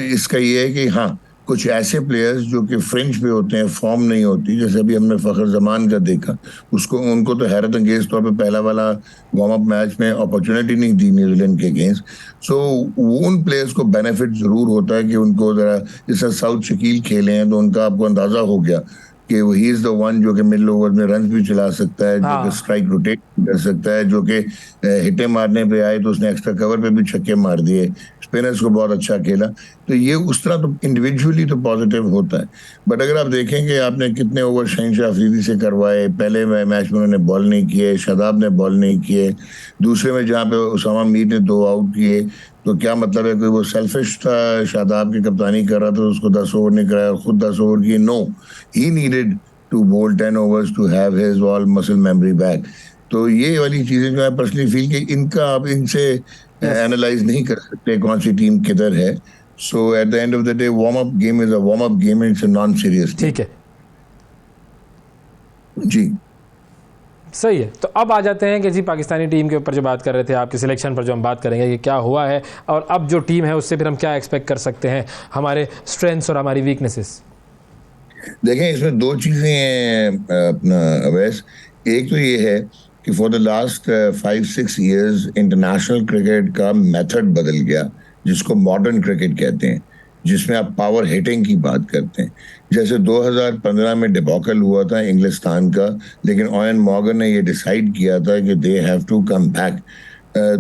इसका ये है कि हाँ, कुछ ऐसे प्लेयर्स जो कि फ्रिंज पे होते हैं, फॉर्म नहीं होती, जैसे अभी हमने फखर जमान का देखा, उनको तो हैरत अंगेज तौर पे पहला वाला वार्म अप मैच में अपॉर्चुनिटी नहीं दी न्यूजीलैंड के अगेंस्ट। सो उन प्लेयर्स को बेनिफिट जरूर होता है कि उनको जरा, जैसे साउथ शकील खेले हैं तो उनका आपको अंदाजा हो गया कि ही इज द वन जो कि मिडिल ओवर में रन भी चला सकता है, जो कि स्ट्राइक रोटेट कर सकता है, जो कि हिटे मारने पे आए तो उसने एक्स्ट्रा कवर पे भी छक्के मार दिए, स्पिनर्स को बहुत अच्छा खेला। तो ये उस तरह तो इंडिविजुअली तो पॉजिटिव होता है। बट अगर आप देखें कि आपने कितने ओवर शहनशाह अफरीदी से करवाए, पहले मैच में उन्होंने बॉल नहीं किए, शादाब ने बॉल नहीं किए, दूसरे में जहाँ पे उसामा मीर ने 2 आउट किए, तो क्या मतलब है कि वो सेल्फिश था, शादाब की कप्तानी कर रहा था, उसको 10 ओवर नहीं कराया, खुद 10 ओवर किए? No, he needed to bowl 10 overs to have his all muscle memory back. तो ये वाली चीजें जो है पर्सनली फील कि इनका आप इनसे एनालाइज नहीं कर सकते कौन सी टीम किधर है। So at the end of the day warm up game is a warm up game, it's a non serious. ठीक है जी, सही है। तो अब आ जाते हैं कि जी पाकिस्तानी टीम के ऊपर जो बात कर रहे थे, आपके सिलेक्शन पर जो हम बात करेंगे कि क्या हुआ है और अब जो टीम है उससे फिर हम क्या एक्सपेक्ट कर सकते हैं, हमारे स्ट्रेंथ्स और हमारी वीकनेसेस। देखें, इसमें 2 चीजें हैं अपना अवैस। एक तो ये है कि for the last 5-6 years international cricket का मेथड बदल गया, जिसको मॉडर्न क्रिकेट कहते हैं, जिसमें आप पावर हिटिंग की बात करते हैं। जैसे 2015 में डिबॉकल हुआ था इंग्लिस्तान का, लेकिन ऑयन मॉर्गन ने ये डिसाइड किया था कि they have to come back.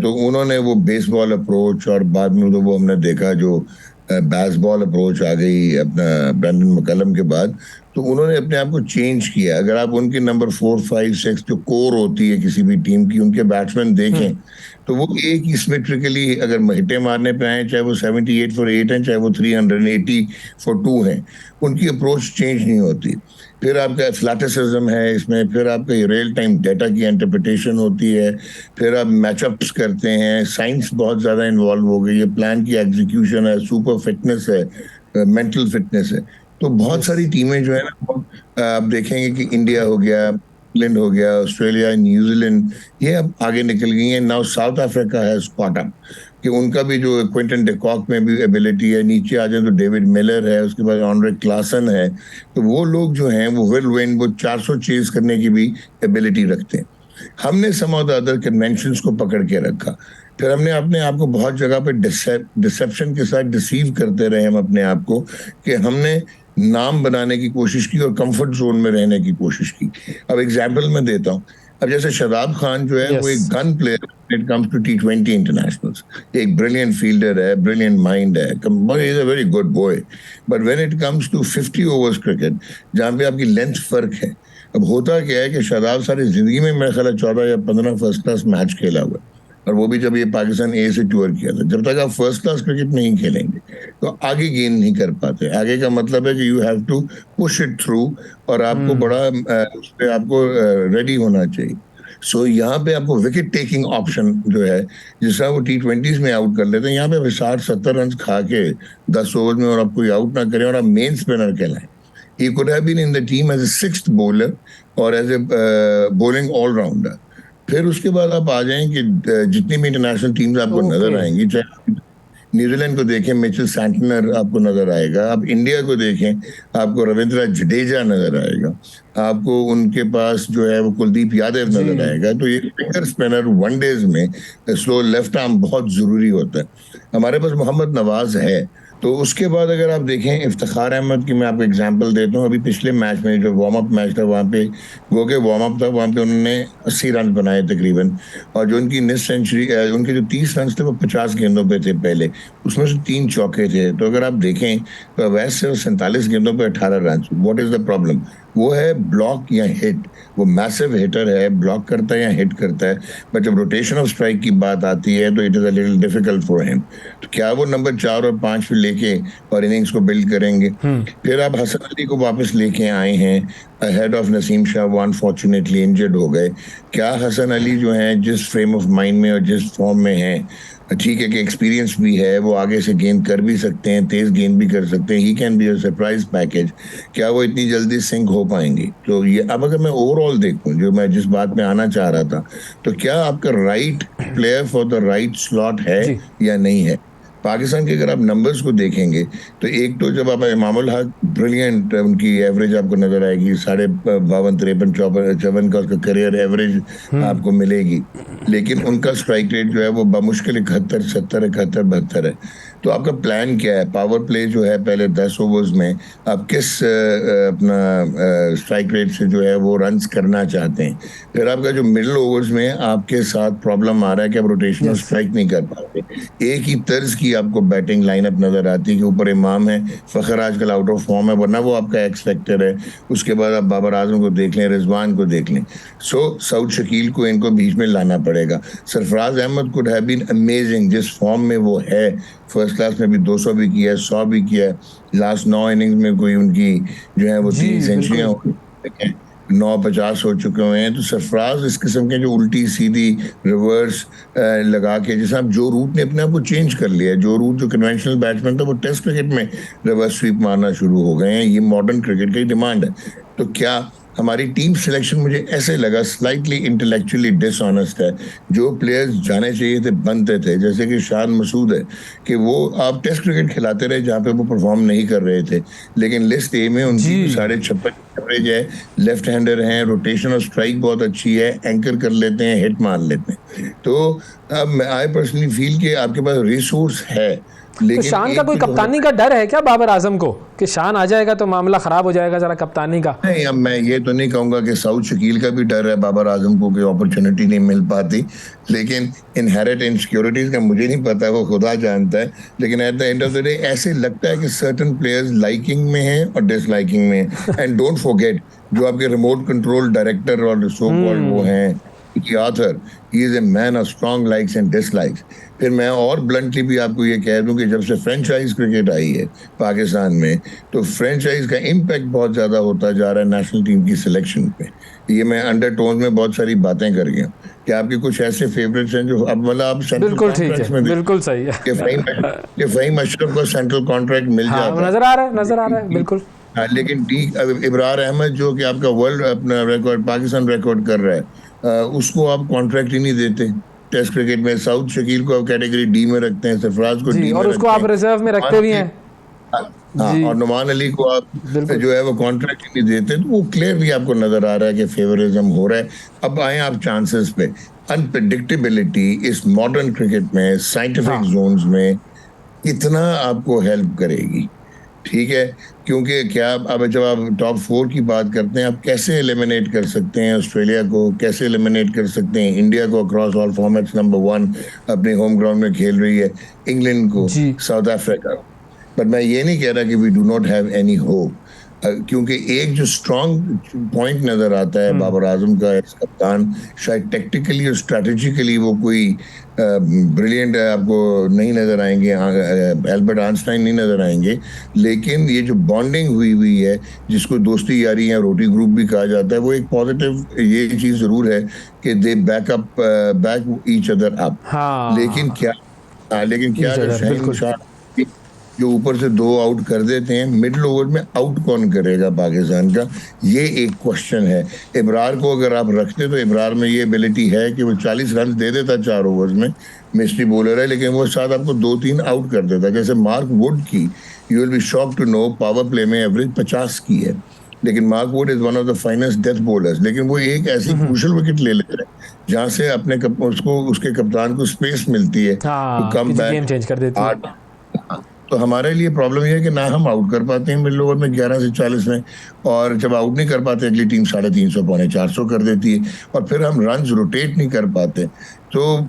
तो उन्होंने वो बेसबॉल अप्रोच, और बाद में तो वो हमने देखा जो बेसबॉल अप्रोच आ गई अपना ब्रैंडन मैकलम के बाद, तो उन्होंने अपने आप को चेंज किया। अगर आप उनके नंबर 4, 5, 6 जो कोर होती है किसी भी टीम की, उनके बैट्समैन देखें तो वो एक ही सिमेट्रिकली अगर हिटे मारने पे आए, चाहे वो 78 फॉर 8 हैं, चाहे वो 380 फॉर 2 हैं, उनकी अप्रोच चेंज नहीं होती। फिर आपका एथलेटिसिज्म है इसमें, फिर आपका रियल टाइम डेटा की इंटरप्रिटेशन होती है, फिर आप मैचअप्स करते हैं, साइंस बहुत ज़्यादा इन्वॉल्व हो गई है, प्लान की एग्जीक्यूशन है, सुपर फिटनेस है, मेंटल फिटनेस है। तो बहुत सारी टीमें जो है ना, आप देखेंगे कि इंडिया हो गया, इंग्लैंड हो गया, ऑस्ट्रेलिया, न्यूजीलैंड, ये अब आगे निकल गई हैं। नाउ साउथ अफ्रीका है स्पॉट अप कि उनका भी जो क्विंटन डिकॉक में भी एबिलिटी है, नीचे आ जाए तो डेविड मिलर है, उसके बाद ऑनरे क्लासन है। तो वो लोग जो हैं वो विल विन, वो 400 चेज करने की भी एबिलिटी रखते हैं। हमने सम ऑफ द अदर कन्वेंशंस को पकड़ के रखा, फिर हमने अपने आप को बहुत जगह पे डिसेप्शन के साथ डिसीव करते रहे हम अपने आप को, कि हमने नाम बनाने की कोशिश की और कंफर्ट जोन में रहने की कोशिश की। अब एग्जांपल मैं देता हूँ, अब जैसे शादाब खान जो है वो एक gun player it comes to T20 internationals, एक ब्रिलियंट फील्डर है, ब्रिलियंट माइंड है, is a very good boy, but when it comes to 50 overs cricket, जहाँ पे आपकी लेंथ फर्क है। अब होता क्या है कि शादाब सारी जिंदगी में मेरे ख्याल 14 या 15 फर्स्ट क्लास मैच खेला हुआ, और वो भी जब ये पाकिस्तान ए से टूर किया था। जब तक आप फर्स्ट क्लास क्रिकेट नहीं खेलेंगे तो आगे गेन नहीं कर पाते। आगे का मतलब है कि you have to push it through, और आपको बड़ा उस पर आपको रेडी होना चाहिए। सो यहाँ पे आपको विकेट टेकिंग ऑप्शन जो है, जिस तरह वो T20s में आउट कर लेते हैं, यहाँ पे 60-70 रन खा के 10 ओवर में और आप कोई आउट ना करें और आप मेन स्पिनर कहलाएं। He could have been in the team as a 6th bowler और एज ए bowling ऑलराउंडर। फिर उसके बाद आप आ जाएं कि जितनी भी इंटरनेशनल टीम्स आपको नजर आएंगी, चाहे न्यूजीलैंड को देखें मिचेल सैंटनर आपको नजर आएगा, आप इंडिया को देखें आपको रविंद्र जडेजा नजर आएगा, आपको उनके पास जो है वो कुलदीप यादव नजर आएगा। तो ये फिंगर स्पिनर वनडेज में स्लो लेफ्ट आर्म बहुत जरूरी होता है। हमारे पास मोहम्मद नवाज है। तो उसके बाद अगर आप देखें इफ्तिखार अहमद की मैं आपको एग्जांपल देता हूँ, अभी पिछले मैच में जो वार्म अप मैच था वहाँ पे वो के वार्म अप था, वहाँ पे उन्होंने 80 रन बनाए तकरीबन, और जो उनकी मिस सेंचुरी उनके जो 30 रन थे वो 50 गेंदों पे थे पहले, उसमें से 3 चौके थे। तो अगर आप देखें तो वैसे 47 गेंदों पे 18 run. What is the problem? वो है ब्लॉक या हिट। वो मैसिव हिटर है, ब्लॉक करता है या हिट करता है, बट जब रोटेशन ऑफ स्ट्राइक की बात आती है तो it is a little difficult for him. तो क्या वो नंबर 4 और 5 पे लेके और इनिंग्स को बिल्ड करेंगे? फिर आप हसन अली को वापस लेके आए हैं अहेड ऑफ नसीम शाह, वो अनफॉर्चुनेटली इंजर्ड हो गए। क्या हसन अली जो है जिस फ्रेम ऑफ माइंड में और जिस फॉर्म में है ठीक है कि एक्सपीरियंस भी है, वो आगे से गेंद कर भी सकते हैं, तेज गेंद भी कर सकते हैं, ही can be a surprise package. क्या वो इतनी जल्दी सिंक हो पाएंगे? तो ये अब अगर मैं ओवरऑल देखूं, जो मैं जिस बात में आना चाह रहा था, तो क्या आपका right player for the right slot है या नहीं है? पाकिस्तान के अगर आप नंबर्स को देखेंगे तो एक तो जब आप इमामुल हक ब्रिलियंट, उनकी एवरेज आपको नजर आएगी 52, 53, 54 का उसका करियर एवरेज आपको मिलेगी, लेकिन उनका स्ट्राइक रेट जो है वो बमुश्किल 71, 70, 71, 72 है। तो आपका प्लान क्या है? पावर प्ले जो है पहले 10 ओवर्स में आप किस अपना स्ट्राइक रेट से जो है वो रन्स करना चाहते हैं? फिर आपका जो मिडिल ओवर्स में आपके साथ प्रॉब्लम आ रहा है कि आप रोटेशनल स्ट्राइक नहीं कर पाते, एक ही तर्ज की आपको बैटिंग लाइनअप नजर आती है कि ऊपर इमाम है, फखर आजकल आउट ऑफ फॉर्म है, वरना वो आपका एक्स फैक्टर है। उसके बाद आप बाबर आजम को देख लें, रिजवान को देख लें। सो सऊद शकील को इनको बीच में लाना पड़ेगा। Sarfaraz Ahmed could have been amazing, जिस फॉर्म में वो है, फर्स्ट क्लास में भी 200 भी किया है, 100 भी किया है, लास्ट 9 इनिंग्स में कोई उनकी जो है वो 3 सेंचुरियां 950 हो चुके हुए हैं। तो सरफराज इस किस्म के जो उल्टी सीधी रिवर्स लगा के, जैसे आप जो रूट ने अपने आप को चेंज कर लिया है, जो रूट जो कन्वेंशनल बैट्समैन था वो टेस्ट क्रिकेट में रिवर्स स्वीप मारना शुरू हो गए हैं। ये मॉडर्न क्रिकेट की डिमांड है। तो क्या हमारी टीम सिलेक्शन मुझे ऐसे लगा स्लाइटली इंटेलेक्चुअली डिसऑनेस्ट है। जो प्लेयर्स जाने चाहिए थे बनते थे, जैसे कि शान मसूद है कि वो आप टेस्ट क्रिकेट खिलाते रहे जहाँ पे वो परफॉर्म नहीं कर रहे थे, लेकिन लिस्ट ए में उनकी 56 एवरेज है, लेफ्ट हैंडर हैं, रोटेशन और स्ट्राइक बहुत अच्छी है, एंकर कर लेते हैं, हिट मार लेते हैं। तो अब आई पर्सनली फील कि आपके पास रिसोर्स है। तो शान का कोई कप्तानी का डर है क्या बाबर आजम को, कि शान आ जाएगा तो मामला खराब हो जाएगा जरा कप्तानी का? नहीं, अब मैं ये तो नहीं कहूंगा कि सऊद शकील का भी डर है बाबर आजम को कि अपॉर्चुनिटी नहीं मिल पाती, लेकिन इनहेरिट इनसिक्योरिटीज का मुझे नहीं पता, वो खुदा जानता है। लेकिन eight the end of the day ऐसे लगता है कि सर्टेन प्लेयर्स लाइकिंग में हैं और डिसलाइकिंग में हैं। एंड डोंट फॉरगेट, जो आपके रिमोट कंट्रोल डायरेक्टर और सो कॉल्ड वो हैं की author, he is a man of strong likes and dislikes. फिर मैं और ब्लंटली भी आपको ये कह दूं कि जब से फ्रेंचाइज क्रिकेट आई है पाकिस्तान में, तो फ्रेंचाइज का इम्पैक्ट बहुत ज्यादा होता जा रहा है नेशनल टीम की सिलेक्शन पे। ये मैं अंडरटोन में बहुत सारी बातें कर गया कि आपके कुछ ऐसे फेवरेट्स हैं जो अब मतलब आप सेंट्रल बिल्कुल ठीक है, बिल्कुल सही है कि फ़हीम अशरफ को सेंट्रल कॉन्ट्रैक्ट मिल जाता है, नजर आ रहा है बिल्कुल। लेकिन इब्रार अहमद जो कि आपका वर्ल्ड अपना रिकॉर्ड पाकिस्तान रिकॉर्ड कर रहा है, उसको आप कॉन्ट्रैक्ट ही नहीं देते टेस्ट क्रिकेट में। सऊद शकील को आप कैटेगरी डी में रखते हैं, सरफराज को डी और उसको आप रिजर्व में रखते भी हैं। हाँ, और नुमान अली को आप जो है वो कॉन्ट्रैक्ट नहीं देते, तो वो क्लियरली आपको नजर आ रहा है कि फेवरिज्म हो रहा है। अब आए आप चांसेस पे। अनप्रेडिक्टेबिलिटी इस मॉडर्न क्रिकेट में, साइंटिफिक जोन्स में कितना आपको हेल्प करेगी? ठीक है, क्योंकि क्या अब जब आप टॉप 4 की बात करते हैं, आप कैसे एलिमिनेट कर सकते हैं ऑस्ट्रेलिया को, कैसे एलिमिनेट कर सकते हैं इंडिया को अक्रॉस ऑल फॉर्मेट्स, नंबर 1 अपने होम ग्राउंड में खेल रही है, इंग्लैंड को, साउथ अफ्रीका। बट मैं ये नहीं कह रहा कि we do not have any hope, क्योंकि एक जो स्ट्रॉन्ग पॉइंट नजर आता है बाबर आजम का एज कप्तान, शायद टेक्टिकली और स्ट्रेटेजिकली वो कोई ब्रिलियंट आपको नहीं नजर आएंगे, एल्बर्ट आइंस्टाइन नहीं नजर आएंगे, लेकिन ये जो बॉन्डिंग हुई है, जिसको दोस्ती यारी या रोटी ग्रुप भी कहा जाता है, वो एक पॉजिटिव ये चीज जरूर है कि दे बैक ईच अदर अप। लेकिन क्या जो ऊपर से 2 आउट कर देते हैं, मिडिल ओवर में आउट कौन करेगा पाकिस्तान का? ये एक क्वेश्चन है। इब्रार को अगर आप रखते तो इब्रार में ये एबिलिटी है कि वो 40 रन दे देता 4 ओवर्स में, मिस्ट्री बॉलर है, लेकिन वो साथ आपको 2-3 आउट कर देता। जैसे मार्क वुड की, you will be shocked to know, power play में एवरेज 50 की है, लेकिन Mark Wood is one of the finest death bowlers, लेकिन वो एक ऐसी क्रूशियल विकेट ले लेते हैं जहाँ से अपने उसके कप्तान को स्पेस मिलती है तो कम बैक चेंज कर देती है। तो हमारे लिए प्रॉब्लम ये है कि ना हम आउट कर पाते हैं मिडिल ओवर में 11 से 40 में, और जब आउट नहीं कर पाते अगली टीम 350 पौने 400 कर देती है, और फिर हम रन्स रोटेट नहीं कर पाते। तो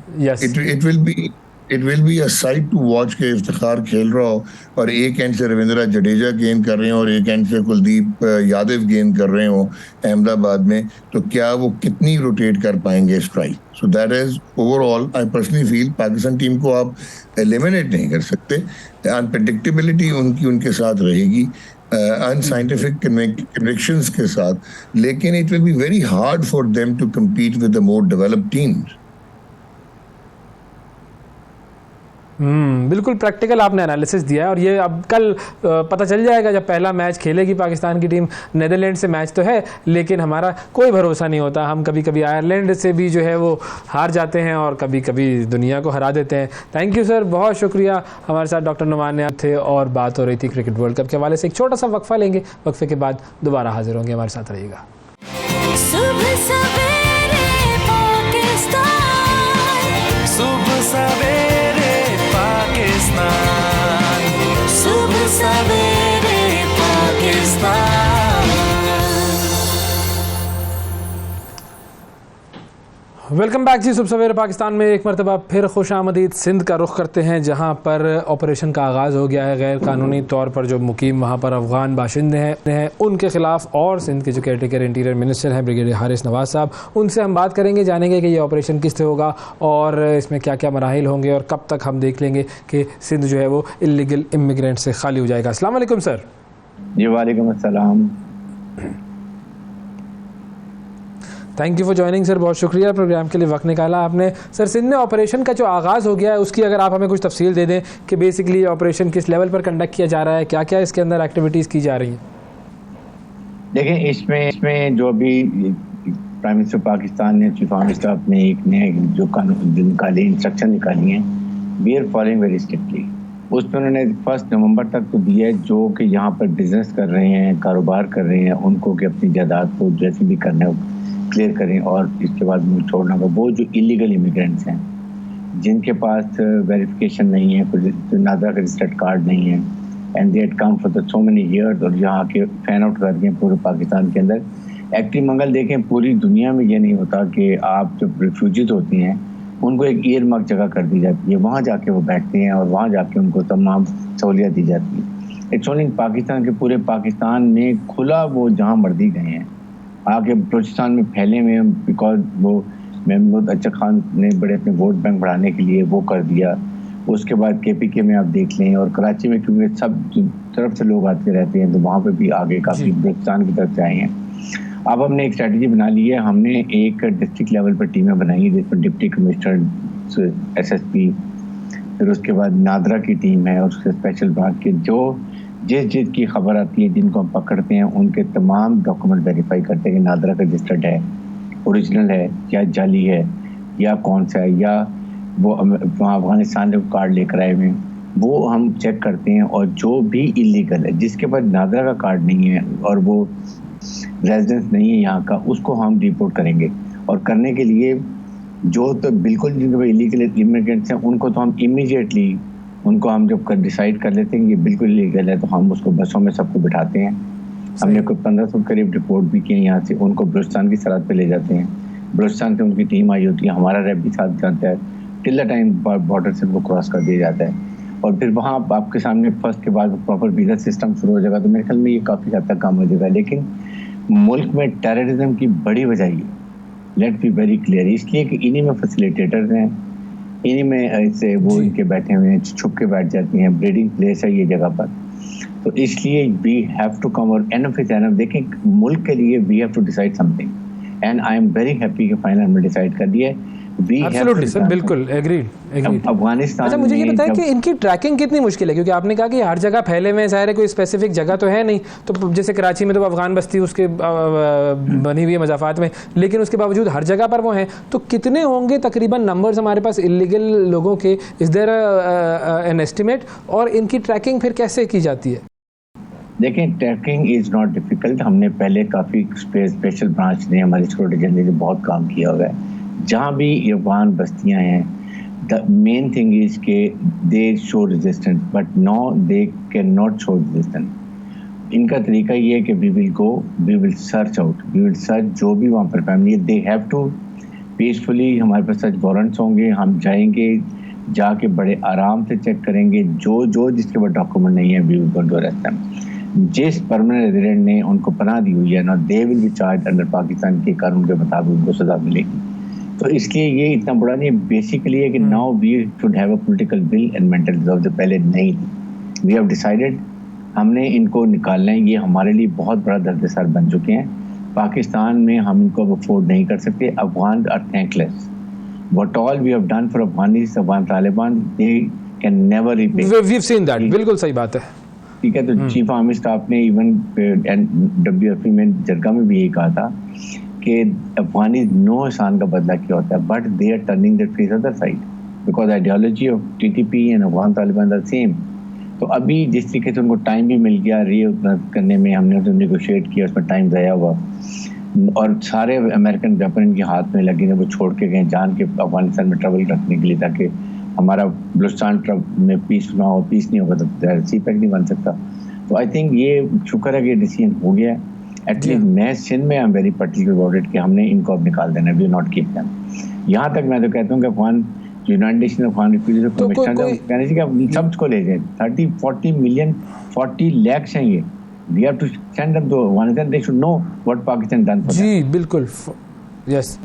it will be a sight to watch के इफ्तिखार खेल रहा हो और एक एंड से रविंद्रा जडेजा गेंद कर रहे हो और एक एंड से कुलदीप यादव गेंद कर रहे हो अहमदाबाद में, तो क्या वो कितनी रोटेट कर पाएंगे strike? So that is overall I personally feel Pakistan team को आप एलिमिनेट नहीं कर सकते। अनप्रेडिक्टेबिलिटी उनके साथ रहेगी, अनसाइंटिफिक कन्विक्शंस के साथ, लेकिन it will be very hard for them to compete with the more developed teams. बिल्कुल प्रैक्टिकल आपने एनालिसिस दिया है, और ये अब कल पता चल जाएगा जब पहला मैच खेलेगी पाकिस्तान की टीम। नेदरलैंड से मैच तो है, लेकिन हमारा कोई भरोसा नहीं होता। हम कभी कभी आयरलैंड से भी जो है वो हार जाते हैं और कभी कभी दुनिया को हरा देते हैं। थैंक यू सर, बहुत शुक्रिया। हमारे साथ डॉक्टर नुमान थे और बात हो रही थी क्रिकेट वर्ल्ड कप के हवाले से। एक छोटा सा वक्फा लेंगे, वक्फे के बाद दोबारा हाजिर होंगे। हमारे साथ रहिएगा। सुबह सवेरे पाकिस्तान, सुबह सवेरे पाकिस्तान, सुबह सवेरे पाकिस्तान। वेलकम बैक जी। सुबह सवेरे पाकिस्तान में एक मरतबा फिर खुश आमदीद। सिंध का रुख करते हैं, जहां पर ऑपरेशन का आगाज़ हो गया है। गैर कानूनी तौर पर जो मुकीम वहां पर अफगान बाशिंदे हैं उनके खिलाफ, और सिंध के जो केयरटेकर इंटीरियर मिनिस्टर हैं ब्रिगेडियर हारिस नवाज साहब, उनसे हम बात करेंगे, जानेंगे कि ये ऑपरेशन किस तरह होगा और इसमें क्या क्या मराहिल होंगे और कब तक हम देख लेंगे कि सिंध जो है वो इलीगल इमिग्रेंट से खाली हो जाएगा। अस्सलाम वालेकुम सर। जी वालेकुम अस्सलाम। Thank you for joining sir, बहुत शुक्रिया प्रोग्राम के लिए वक्त निकाला आपने। सर, सिंध में ऑपरेशन का जो आगाज़ हो गया है उसकी अगर आप हमें कुछ तफसील दे दें कि बेसिकली ऑपरेशन किस लेवल पर कंडक्ट किया जा रहा है, क्या क्या इसके अंदर एक्टिविटीज़ की जा रही हैं। देखें, इसमें जो अभी प्राइम मिनिस्टर पाकिस्तान ने, चीफ ऑफ स्टाफ ने एक नए जो कानून निकाली, इंस्ट्रक्शन निकाली हैं, we are following very strictly. उसमें उन्होंने 1 नवंबर तक तो दिया है जो कि यहाँ पर बिजनेस कर रहे हैं, कारोबार कर रहे हैं, उनको कि अपनी जायदाद को जैसे भी करना है क्लियर करें और इसके बाद मुल्क छोड़ना होगा। वो जो इलीगल इमिग्रेंट्स हैं, जिनके पास वेरिफिकेशन नहीं है, कुछ नादरा का रजिस्टर्ड कार्ड नहीं है, and they had come for so many years, और यहाँ के फैन आउट कर दिए पूरे पाकिस्तान के अंदर। एक्टिव मंगल देखें, पूरी दुनिया में ये नहीं होता कि आप जब रिफ्यूजीज होते हैं उनको एक ईयर मार्क जगह कर दी जाती है, वहाँ जाके वो बैठते हैं और वहाँ जाके उनको तमाम सहूलियत दी जाती है। इट्स ओनली पाकिस्तान के, पूरे पाकिस्तान में खुला वो जहाँ मर्जी गए हैं, आगे बलूचिस्तान में फैले हुए हैं, बिकॉज वो महमूद अच्छा खान ने बड़े अपने वोट बैंक बढ़ाने के लिए वो कर दिया। उसके बाद KPK में आप देख लें, और कराची में क्योंकि सब तरफ से लोग आते रहते हैं तो वहाँ पे भी आगे काफ़ी बलूचिस्तान की तरफ से आए हैं। अब हमने एक स्ट्रेटजी बना ली है। हमने एक डिस्ट्रिक्ट लेवल पर टीमें बनाई है, जिसमें डिप्टी कमिश्नर, SSP, फिर उसके बाद नादरा की टीम है और उसके स्पेशल ब्रांच के जो जिस की खबर आती है, जिनको हम पकड़ते हैं, उनके तमाम डॉक्यूमेंट वेरीफाई करते हैं कि नादरा का रजिस्टर्ड है, ओरिजिनल है या जाली है या कौन सा है, या वो वहाँ अफगानिस्तान से कार्ड लेकर आए हुए, वो हम चेक करते हैं। और जो भी इलीगल है, जिसके पास नादरा का कार्ड नहीं है और वो रेजिडेंस नहीं है यहाँ का, उसको हम रिपोर्ट करेंगे। और करने के लिए जो तो बिल्कुल जिनके इलीगल इमिग्रेंट्स हैं उनको तो हम इमीडिएटली उनको हम जब डिसाइड कर लेते हैं कि बिल्कुल लीगल है तो हम उसको बसों में सबको बिठाते हैं। हमने कोई 1500 करीब रिपोर्ट भी की है यहाँ से, उनको बलूचिस्तान की सरहद पे ले जाते हैं। बलूचिस्तान से उनकी टीम आई होती है, हमारा रैप भी साथ जाता है, टिल्ला टाइम बॉर्डर से उनको क्रॉस कर दिया जाता है। और फिर वहाँ आपके सामने फर्स्ट के बाद प्रॉपर वीज़ा सिस्टम शुरू हो जाएगा। तो मेरे ख्याल में ये काफ़ी हद तक काम हो जाएगा। लेकिन मुल्क में टेररिज्म की बड़ी वजह ये, लेट बी वेरी क्लियर, इसलिए कि इन्हीं में फैसिलिटेटर्स हैं, इन्हीं में ऐसे वो इनके बैठे हुए हैं, छुप के बैठ जाती हैं, ब्रीडिंग प्लेस है ये जगह पर। तो इसलिए वी हैव टू कम, और एनफ इज एनफ। देखें, मुल्क के लिए we have to decide something, and I am very happy कि फाइनल हमने डिसाइड कर दिया है। एब्सोल्युटली सर, बिल्कुल एग्रीड। अफगानिस्तान, अच्छा, मुझे ये बताएं कि इनकी ट्रैकिंग कितनी मुश्किल है, क्योंकि आपने कहा कि हर जगह फैले हुए हैं, ज़ाहिर है कोई स्पेसिफिक जगह तो है नहीं। तो जैसे कराची में तो अफगान बस्ती उसके बनी हुई है मज़ाफ़ात में, लेकिन उसके बावजूद हर जगह पर वो हैं। तो कितने होंगे तकरीबन नंबर्स हमारे पास इलीगल लोगों के? Is there an estimate? और इनकी ट्रैकिंग फिर कैसे की जाती है? देखें, ट्रैकिंग इज़ नॉट डिफ़िकल्ट। हमने पहले काफ़ी स्पेशल ब्रांच ने, हमारी सिक्योरिटी एजेंसी ने बहुत काम किया हुआ है। जहाँ भी अफगान बस्तियाँ हैं, द मेन थिंग इज़ के they show resistance, but no they can not show resistance. इनका तरीका ये है कि we will search out, we will search जो भी वहाँ पर फैमिली है, दे हैव टू पीसफुली, हमारे पास सर्च वारंट्स होंगे, हम जाएंगे, जाके बड़े आराम से चेक करेंगे, जो जिसके पास डॉक्यूमेंट नहीं है we will go to arrest them. जिस परमानेंट रेजिडेंट ने उनको पनाह दी हुई है ना, they will be charge under Pakistan के कानून के मुताबिक उनको सजा मिलेगी। तो इसलिए ये इतना बड़ा नहीं, बेसिकली है कि now we should have a political will and mental resolve, जो पहले नहीं थी। वी हैव डिसाइडेड, हमने इनको निकालना है। ये हमारे लिए बहुत बड़ा दर्द-ए-सर बन चुके हैं। पाकिस्तान में हम इनको अब अफोर्ड नहीं कर सकते। Afghan are thankless, what all we have done for Afghanis, Afghan Taliban, they can never repay. We have seen that, बिल्कुल सही बात है। ठीक है, तो चीफ आर्मी स्टाफ ने इवन WFP में जरगा में भी यही कहा था कि अफगानी नो इंसान का बदला क्या होता है, but they are turning the face other side because ideology of TTP and Afghan Taliban are same. तो अभी जिस तरीके से उनको टाइम भी मिल गया रीऑर्गेनाइज करने में, हमने उनको नेगोशिएट किया, उसमें टाइम ज़ाया हुआ, और सारे अमेरिकन वेपन इनके हाथ में लगे, वो छोड़ के गए जान के अफगानिस्तान में ट्रैवल रखने के लिए, ताकि हमारा बलूचिस्तान में पीस ना हो। पीस नहीं होगा तो CPEC नहीं बन सकता। तो आई थिंक ये शुक्र है कि डिसीजन हो गया। एटलीस्ट मैं सिंध में आई am very particular about it कि हमने इनको अब निकाल देना, वी नॉट कीप देम। यहाँ तक मैं तो कहता हूँ कि Afghan United nation Afghan refugee commission कहने से कि सबको ले जाए, 30-40 मिलियन 40 लाख हैं ये, we have to send them to Afghanistan, they should know what Pakistan done for them। जी बिल्कुल, यस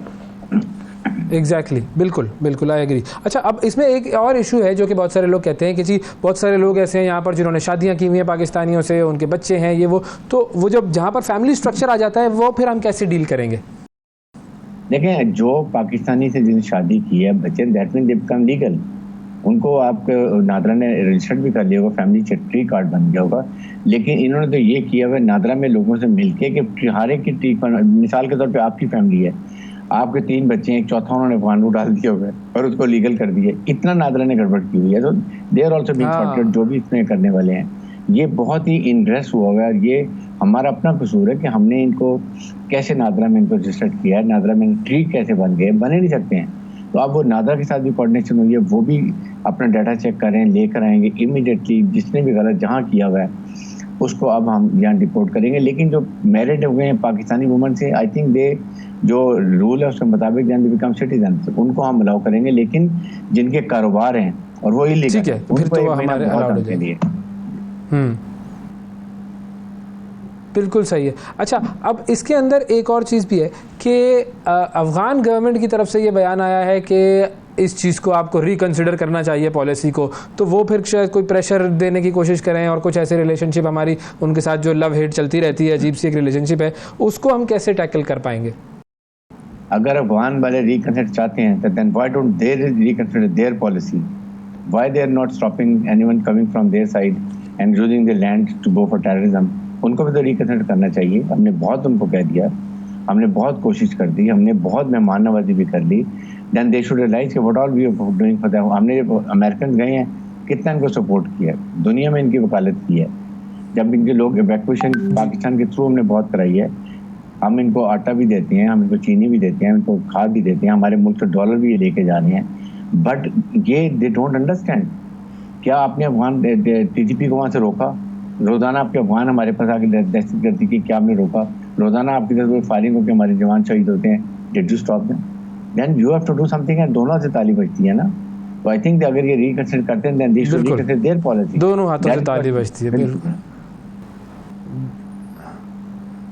एग्जैक्टली, बिल्कुल आई एग्री। अच्छा, अब इसमें एक और इशू है जो कि बहुत सारे लोग कहते हैं कि जी बहुत सारे लोग ऐसे हैं यहाँ पर जिन्होंने शादियाँ की हुई हैं पाकिस्तानियों से, उनके बच्चे हैं ये वो, तो वो जब जहाँ पर फैमिली स्ट्रक्चर आ जाता है वो फिर हम कैसे डील करेंगे? देखें, जो पाकिस्तानी से जिन्हें शादी की है बच्चे, that mean they become legal. उनको आप नादरा ने रजिस्टर्ड भी कर लिया होगा, फैमिली ट्री कार्ड बन गया होगा, लेकिन इन्होंने तो ये किया हुआ नादरा में लोगों से मिलके कि हर एक की ट्री, मिसाल के तौर पे आपकी फैमिली है, आपके 3 बच्चे हैं, एक चौथा उन्होंने अफगान को डाल दिया हुआ है और उसको लीगल कर दिए। इतना नादरा ने गड़बड़ की हुई है। तो they are also being sorted, जो भी इसमें करने वाले हैं। ये बहुत ही इंटरेस्ट हुआ हुआ है, ये हमारा अपना कसूर है कि हमने इनको कैसे नादरा में इनको रजिस्टर्ड किया है, नादरा में ट्री कैसे बन गए, बने नहीं सकते हैं। तो अब वो नादरा के साथ भी कोऑर्डिनेशन हुई है, वो भी अपना डाटा चेक करें, लेकर आएंगे इमीडिएटली, जिसने भी गलत जहाँ किया हुआ है उसको अब हम यहाँ डिपोर्ट करेंगे। लेकिन जो मैरिड हुए हैं पाकिस्तानी वुमन से, आई थिंक दे जो रूल है उसके मुताबिक दे बिकम सिटीजन, उनको हम अलाउ करेंगे। लेकिन जिनके कारोबार हैं और वो इलीगल है, फिर तो हमारे अलाउड हो जाएंगे। बिल्कुल सही है। अच्छा, अब इसके अंदर एक और चीज़ भी है कि अफ़गान गवर्नमेंट की तरफ से ये बयान आया है कि इस चीज़ को आपको रिकंसिडर करना चाहिए पॉलिसी को, तो वो फिर शायद कोई प्रेशर देने की कोशिश करें और कुछ ऐसे रिलेशनशिप हमारी उनके साथ जो लव हेट चलती रहती है, अजीब सी एक रिलेशनशिप है, उसको हम कैसे टैकल कर पाएंगे? अगर अफगान वाले रिकंसिडर चाहते हैं तो then why don't they reconsider their policy? Why they are not stopping anyone coming from their side and using the land to go for terrorism? उनको भी तो रिकंसिडर करना चाहिए। हमने बहुत उनको कह दिया, हमने बहुत कोशिश कर दी, हमने बहुत मेहमान नवाजी भी कर ली। देन दे शुड रियलाइज कि what all we are doing for them. हमने अमेरिकन गए हैं, कितना इनको सपोर्ट किया है, दुनिया में इनकी वकालत की है। जब इनके लोग इवैक्यूएशन पाकिस्तान के थ्रू हमने बहुत कराई है, हम इनको आटा भी देते हैं, हम इनको चीनी भी देते हैं, इनको खाद भी देते हैं, हमारे मुल्क से डॉलर भी ये लेके जा रहे हैं। बट ये दे डोंट अंडरस्टैंड। क्या आपने अफगान TTP को वहाँ से रोका? रोजाना आपके अफगान हमारे पास आके दहशतगर्दी की क्या आपने रोका? रोजाना आपकी तरफ फायरिंग होकर हमारे जवान शहीद होते हैं। Did you stop them? Then you have to do something. है दोनों से ताली बजती है ना। तो आई थिंक अगर ये रिकंसिडर करते हैं then they should reconsider their policy. दोनों हाथों से ताली बजती है।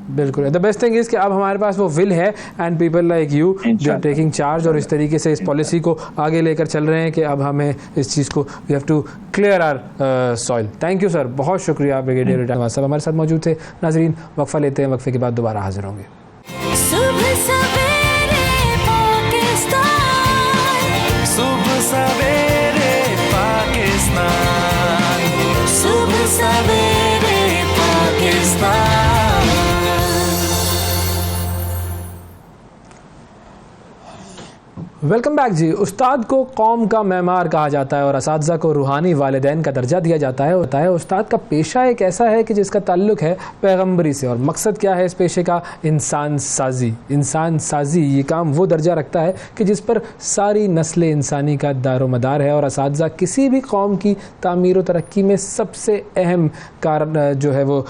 बिल्कुल। द बेस्ट थिंग इज कि अब हमारे पास वो विल है एंड पीपल लाइक यू जो आर टेकिंग चार्ज और इस तरीके से इस पॉलिसी को आगे लेकर चल रहे हैं कि अब हमें इस चीज़ को we have to clear our soil. Thank you sir, बहुत शुक्रिया। ब्रिगेडियर रिटायर्ड नवाज साहब हमारे साथ मौजूद थे। नाजरीन, वक्फा लेते हैं, वक्फे के बाद दोबारा हाजिर होंगे। सुबह सवेरे पाकिस्तान, सुबह सवेरे पाकिस्तान, सुबह सवेरे पाकिस्तान। वेलकम बैक जी। उस्ताद को कौम का मेमार कहा जाता है और असातिज़ा को रूहानी वालिदैन का दर्जा दिया जाता है। होता है उस्ताद का पेशा एक ऐसा है कि जिसका ताल्लुक़ है पैगम्बरी से, और मकसद क्या है इस पेशे का? इंसान साजी। इंसान साजी ये काम वो दर्जा रखता है कि जिस पर सारी नस्ल इंसानी का दारोमदार है, और असातिज़ा किसी भी कौम की तामीर व तरक्की में सबसे अहम कारण जो है वो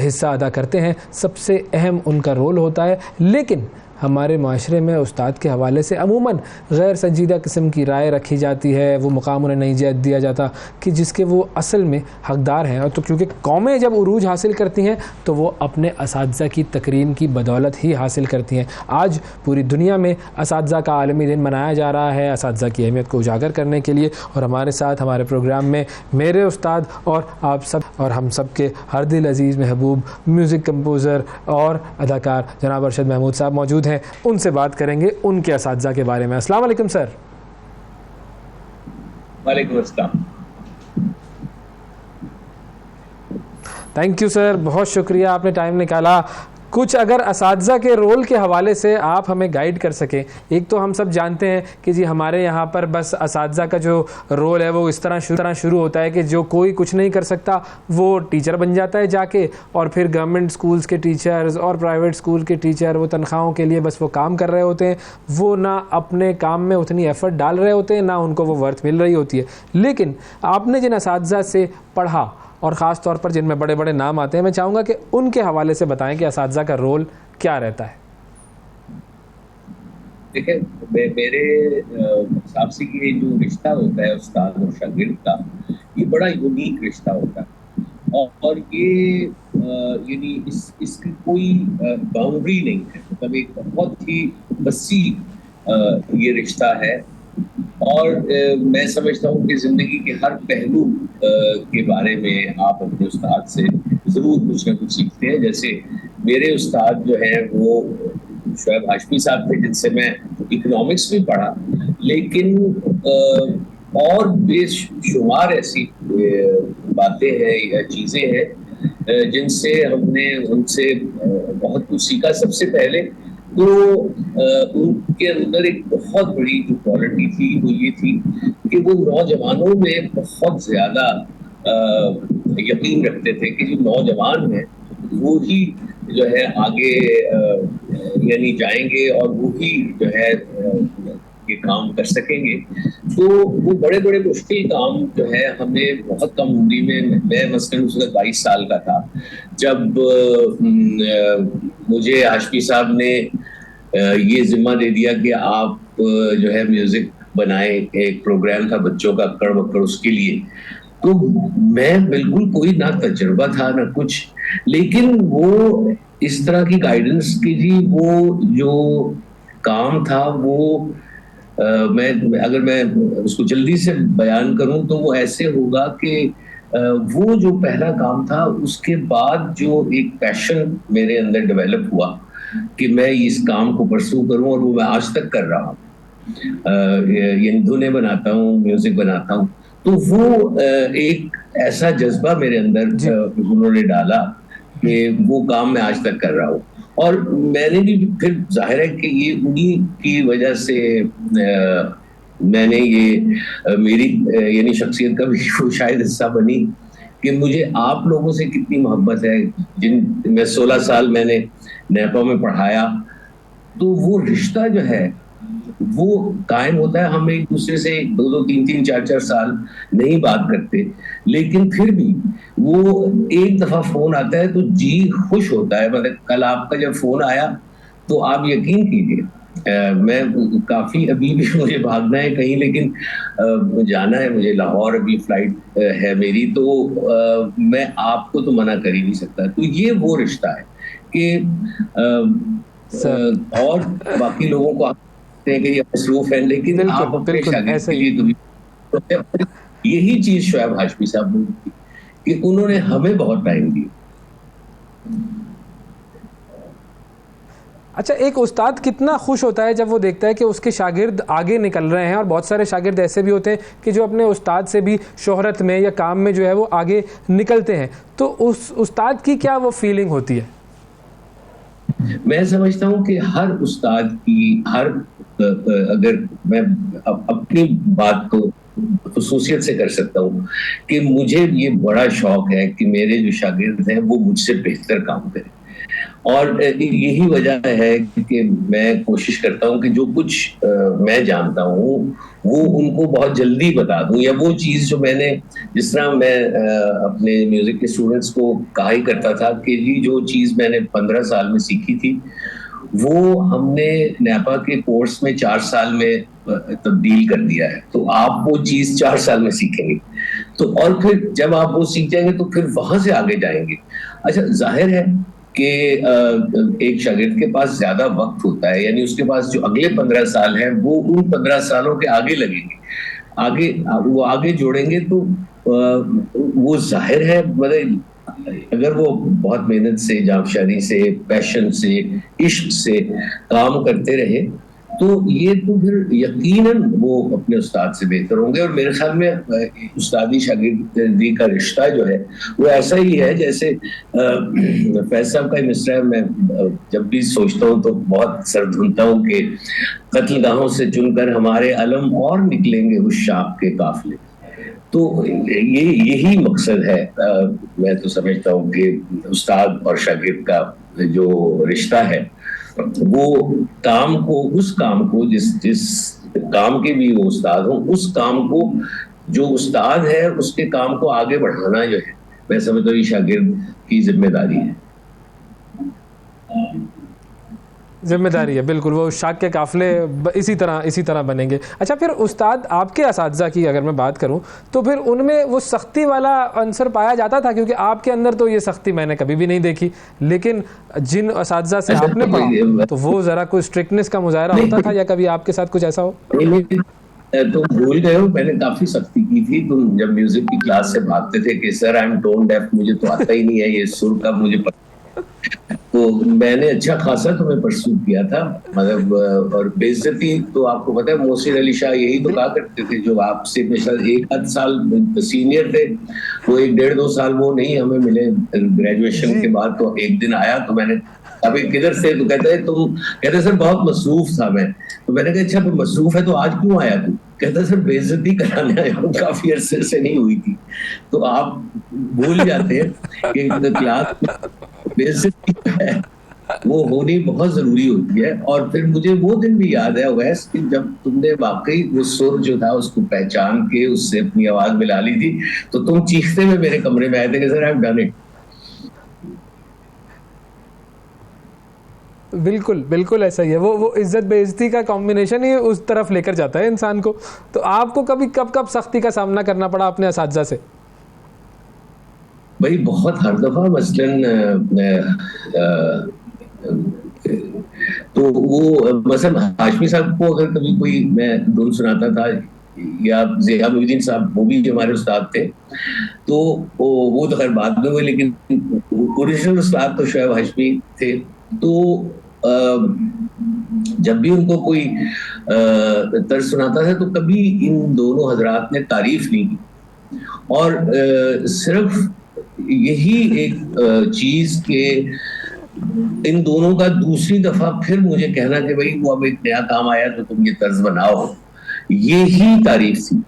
हिस्सा अदा करते हैं, सबसे अहम उनका रोल होता है। लेकिन हमारे माशरे में उस्ताद के हवाले से अमूमन गैर संजीदा किस्म की राय रखी जाती है, वो मुकाम उन्हें नहीं दिया जाता कि जिसके वो असल में हकदार हैं। और तो क्योंकि कौमें जब उरूज हासिल करती हैं तो वो अपने असातिज़ा की तकरीम की बदौलत ही हासिल करती हैं। आज पूरी दुनिया में असातिज़ा का आलमी दिन मनाया जा रहा है असातिज़ा की अहमियत को उजागर करने के लिए, और हमारे साथ हमारे प्रोग्राम में मेरे उस्ताद और आप सब और हम सब के हर दिल अजीज़ महबूब म्यूज़िक कंपोज़र और अदाकार जनाब अरशद महमूद साहब मौजूद हैं। उनसे बात करेंगे उनके असातिज़ा के बारे में। अस्सलाम वालेकुम सर। वालेकुम अस्सलाम। थैंक यू सर, बहुत शुक्रिया, आपने टाइम निकाला। कुछ अगर असातिज़ा के रोल के हवाले से आप हमें गाइड कर सकें। एक तो हम सब जानते हैं कि जी हमारे यहाँ पर बस असातिज़ा का जो रोल है वो इस तरह शुरू होता है कि जो कोई कुछ नहीं कर सकता वो टीचर बन जाता है जाके, और फिर गवर्नमेंट स्कूल्स के टीचर्स और प्राइवेट स्कूल के टीचर वो तनख्वाहों के लिए बस वो काम कर रहे होते हैं, वो ना अपने काम में उतनी एफ़र्ट डाल रहे होते हैं, ना उनको वो वर्थ मिल रही होती है। लेकिन आपने जिन असातिज़ा से पढ़ा और ख़ास तौर पर जिनमें बड़े बड़े नाम आते हैं, मैं चाहूँगा कि उनके हवाले से बताएं कि असातिज़ा का रोल क्या रहता है। देखिए, मेरे हिसाब से ये जो रिश्ता होता है उस्ताद और शागिर्द का, ये बड़ा यूनिक रिश्ता होता है और ये यानी इसकी कोई बाउंड्री नहीं है, मतलब एक बहुत ही वसी ये रिश्ता है। और मैं समझता हूँ कि ज़िंदगी के हर पहलू के बारे में आप अपने उस्ताद से ज़रूर कुछ ना कुछ सीखते हैं। जैसे मेरे उस्ताद जो हैं वो शोएब हाशमी साहब थे, जिनसे मैं इकोनॉमिक्स भी पढ़ा, लेकिन और बेशुमार ऐसी बातें हैं या चीज़ें हैं जिनसे हमने उनसे बहुत कुछ सीखा। सबसे पहले तो उनके अंदर एक बहुत बड़ी जो क्वालिटी थी वो ये थी कि वो नौजवानों में बहुत ज़्यादा यकीन रखते थे कि जो नौजवान हैं वो ही जो है आगे यानी जाएंगे और वो ही जो है ये काम कर सकेंगे। तो वो बड़े बड़े मुश्किल काम जो है हमें बहुत कम उम्र में, मैं मसलन उस वक्त 22 साल का था जब मुझे हाशमी साहब ने ये जिम्मा दे दिया कि आप जो है म्यूजिक बनाए। एक प्रोग्राम था बच्चों का अक्कड़ बक्कड़, उसके लिए तो मैं बिल्कुल कोई ना तजुर्बा था ना कुछ, लेकिन वो इस तरह की गाइडेंस की जी, वो जो काम था वो अगर मैं उसको जल्दी से बयान करूं तो वो ऐसे होगा कि वो जो पहला काम था उसके बाद जो एक पैशन मेरे अंदर डेवलप हुआ कि मैं इस काम को परस्यू करूं, और वो मैं आज तक कर रहा हूँ। ये धुनें बनाता हूँ, म्यूजिक बनाता हूँ, तो वो एक ऐसा जज्बा मेरे अंदर उन्होंने डाला कि वो काम मैं आज तक कर रहा हूँ। और मैंने भी फिर जाहिर है कि ये उन्हीं की वजह से मैंने ये मेरी यानी शख्सियत का भी शायद हिस्सा बनी कि मुझे आप लोगों से कितनी मोहब्बत है। मैं 16 साल मैंने नेपा में पढ़ाया, तो वो रिश्ता जो है वो कायम होता है। हम एक दूसरे से 2-2, 3-3, 4-4 साल नहीं बात करते, लेकिन फिर भी वो एक दफा फोन आता है तो जी खुश होता है। मतलब कल आपका जब फोन आया तो आप यकीन कीजिए, मैं काफी अभी भी मुझे भागना है कहीं, लेकिन जाना है मुझे लाहौर, अभी फ्लाइट है मेरी, तो मैं आपको तो मना कर ही नहीं सकता। तो ये वो रिश्ता है कि और बाकी लोगों को कि ये मसरूफ है, लेकिन आप अपने शागिर्द के लिए कभी, यही चीज शोएब हाशमी साहब ने की कि उन्होंने हमें बहुत टाइम दिया। अच्छा, एक उस्ताद कितना खुश होता है जब वो देखता है कि उसके शागिर्द आगे निकल रहे हैं, और बहुत सारे शागिर्द ऐसे भी होते हैं कि जो अपने उस्ताद से भी शोहरत में या काम में जो है वो आगे निकलते हैं, तो उस उस्ताद की क्या वो फीलिंग होती है? मैं समझता हूँ कि हर उस्ताद की अगर मैं अपनी बात को खुसूसियत से कर सकता हूँ कि मुझे ये बड़ा शौक है कि मेरे जो शागिर्द हैं वो मुझसे बेहतर काम करें, और यही वजह है कि मैं कोशिश करता हूँ कि जो कुछ मैं जानता हूँ वो उनको बहुत जल्दी बता दूँ, या वो चीज़ जो मैंने, जिस तरह मैं अपने म्यूजिक के स्टूडेंट्स को कहा ही करता था कि जी जो चीज़ मैंने 15 साल में सीखी थी वो हमने नेपा के कोर्स में 4 साल में तब्दील कर दिया है, तो आप वो चीज़ 4 साल में सीखेंगे। तो और फिर जब आप वो सीख जाएंगे तो फिर वहां से आगे जाएंगे। अच्छा, जाहिर है कि एक शागिर्द के पास ज्यादा वक्त होता है, यानी उसके पास जो अगले 15 साल है वो उन 15 सालों के आगे लगेंगे, वो आगे जोड़ेंगे, तो वो जाहिर है मतलब अगर वो बहुत मेहनत से, जांफशानी से, पैशन से, इश्क से काम करते रहे तो ये तो फिर यकीनन वो अपने उस्ताद से बेहतर होंगे। और मेरे ख्याल में उस्तादी शागिर्दी का रिश्ता जो है वो ऐसा ही है जैसे फैज साहब का मिसरा है। मैं जब भी सोचता हूँ तो बहुत सर धुनता हूँ कि कत्लगाहों से चुनकर हमारे अलम और निकलेंगे उस शाख के काफिले। तो यही मकसद है। मैं तो समझता हूँ कि उस्ताद और शागिर्द का जो रिश्ता है वो उस काम को जिस काम के भी वो उस्ताद हो, उस काम को जो उस्ताद है उसके काम को आगे बढ़ाना जो है, मैं समझता हूँ ये शागिर्द की जिम्मेदारी है। जिम्मेदारी है, बिल्कुल। वो शाख के काफिले इसी तरह बनेंगे। अच्छा, फिर उस्ताद आपके असातिज़ा की अगर मैं बात करूं तो फिर उनमें वो सख्ती वाला अंसर पाया जाता था? क्योंकि आपके अंदर तो ये सख्ती मैंने कभी भी नहीं देखी, लेकिन जिन असातिज़ा से आपने पढ़ा तो वो ज़रा कोई स्ट्रिक्टनेस का मुजाहरा होता था, या कभी आपके साथ कुछ ऐसा हो? तुम भूल गए हो, मैंने काफी सख्ती की थी। तुम जब म्यूजिक की क्लास से भागते थे कि sir I am tone deaf, मुझे तो आता ही नहीं है ये सुर का, मुझे पता। तो मैंने अच्छा खासा तुम्हें परसू किया था, मतलब। और बेइज्जती तो आपको पता है, मोहसिन अली शाह यही तो कहा करते थे, जो आपसे एक आध साल सीनियर थे, वो 1-1.5-2 साल वो नहीं हमें मिले ग्रेजुएशन के बाद। तो एक दिन आया तो मैंने, अभी किधर से, तो कहते सर बहुत मसरूफ था मैं। तो मैंने कहा अच्छा मसरूफ है तो आज क्यों आया तू? कहता सर बेइज्जती कराने आया हूँ, काफी अरसे से नहीं हुई थी। तो आप भूल जाते हैं कि क्लास बेइज्जती है वो होनी बहुत जरूरी होती है। और फिर मुझे वो दिन भी याद है वैस कि जब तुमने वाकई वो सुर जो था उसको पहचान के उससे अपनी आवाज मिला ली थी, तो तुम चीखते हुए मेरे कमरे में आए थे कि sir I have done it. बिल्कुल ऐसा ही है। वो इज्जत बेइज्जती का कॉम्बिनेशन ही उस तरफ लेकर जाता है इंसान को। तो आपको कभी कब सख्ती का सामना करना पड़ा अपने असातिज़ा से? भाई बहुत हर दफा, मसलन तो वो मसलन हाशमी साहब को अगर कभी कोई मैं धुन सुनाता था, या ज़िया मुहिद्दीन साहब वो भी जो हमारे उस्ताद थे, तो वो तो खैर बाद में हुए, लेकिन ओरिजिनल उस्ताद तो शोएब हाशमी थे। तो जब भी उनको कोई तर्ज सुनाता था तो कभी इन दोनों हजरात ने तारीफ नहीं की। और सिर्फ यही एक चीज के इन दोनों का दूसरी दफा फिर मुझे कहना कि भाई वो अब एक नया काम आया तो तुम ये तर्ज बनाओ, ये ही तारीफ थी।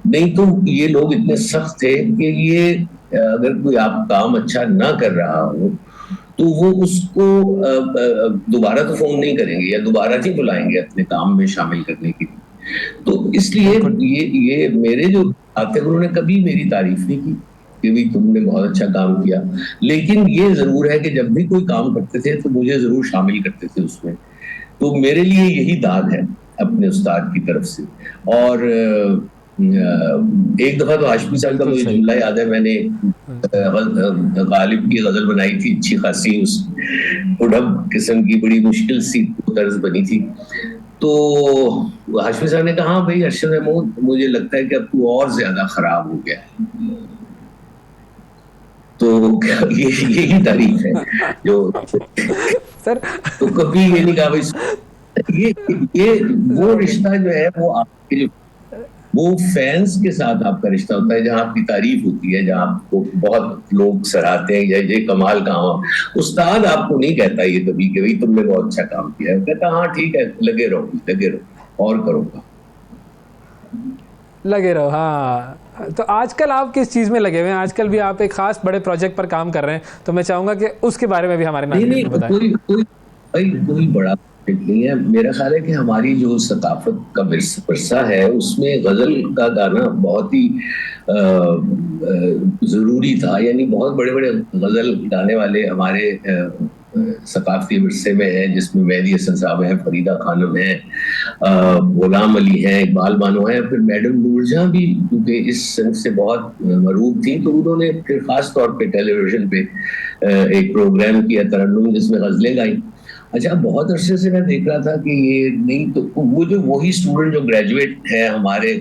नहीं तो ये लोग इतने सख्त थे कि ये अगर कोई आप काम अच्छा ना कर रहा हो तो वो उसको दोबारा तो फोन नहीं करेंगे या दोबारा नहीं बुलाएंगे अपने काम में शामिल करने के लिए। तो इसलिए ये मेरे जो आते हैं उन्होंने कभी मेरी तारीफ नहीं की कि भाई तुमने बहुत अच्छा काम किया। लेकिन ये जरूर है कि जब भी कोई काम करते थे तो मुझे जरूर शामिल करते थे उसमें। तो मेरे लिए यही दाद है अपने उस्ताद की तरफ से। और एक दफा तो हाशमी साहब का मुझे जुमला याद है, मैंने गालिब की गजल बनाई थी अच्छी खासी, उस उड़ब किस्म की बड़ी मुश्किल सी तर्ज बनी थी। तो हाशमी साहब ने कहा भाई अरशद महमूद, मुझे लगता है कि अब तू और ज्यादा खराब हो गया है। तो यही तारीफ है जो सर। तो कभी ये नहीं कहा भाई ये वो रिश्ता जो है वो आपके जो वो फैंस के साथ आपका रिश्ता होता है, जहां आपकी तारीफ होती है, जहां आपको बहुत लोग सराहते हैं ये कमाल काम। उस्ताद आपको नहीं कहता ये कभी कि भाई तुमने बहुत अच्छा काम किया है, कहता हाँ ठीक है लगे रहो और करूँगा, लगे रहो। हाँ, तो आजकल आप किस चीज़ में लगे हुए हैं? आजकल भी आप एक खास बड़े प्रोजेक्ट पर काम कर रहे हैं, तो मैं चाहूँगा कि उसके बारे में भी हमारे नाज़रीन को बताएं। कोई बड़ा नहीं है। मेरा ख्याल है कि हमारी जो सकाफत का विरसा है उसमें गजल का गाना बहुत ही जरूरी था। यानी बहुत बड़े बड़े गजल गाने वाले हमारे सकाफती विरसे में हैं, जिसमें मेहदी हसन साहब हैं, फरीदा खानम हैं, गुलाम अली हैं, इकबाल बानो हैं, फिर मैडम नूरजहां भी क्योंकि इस संग से बहुत मरूब थी, तो उन्होंने फिर खास तौर पे टेलीविजन पे एक प्रोग्राम किया तरन्नुम, जिसमें गजलें गाई। अच्छा, बहुत अरसे से मैं देख रहा था कि ये नहीं तो वो जो वही स्टूडेंट जो ग्रेजुएट है हमारे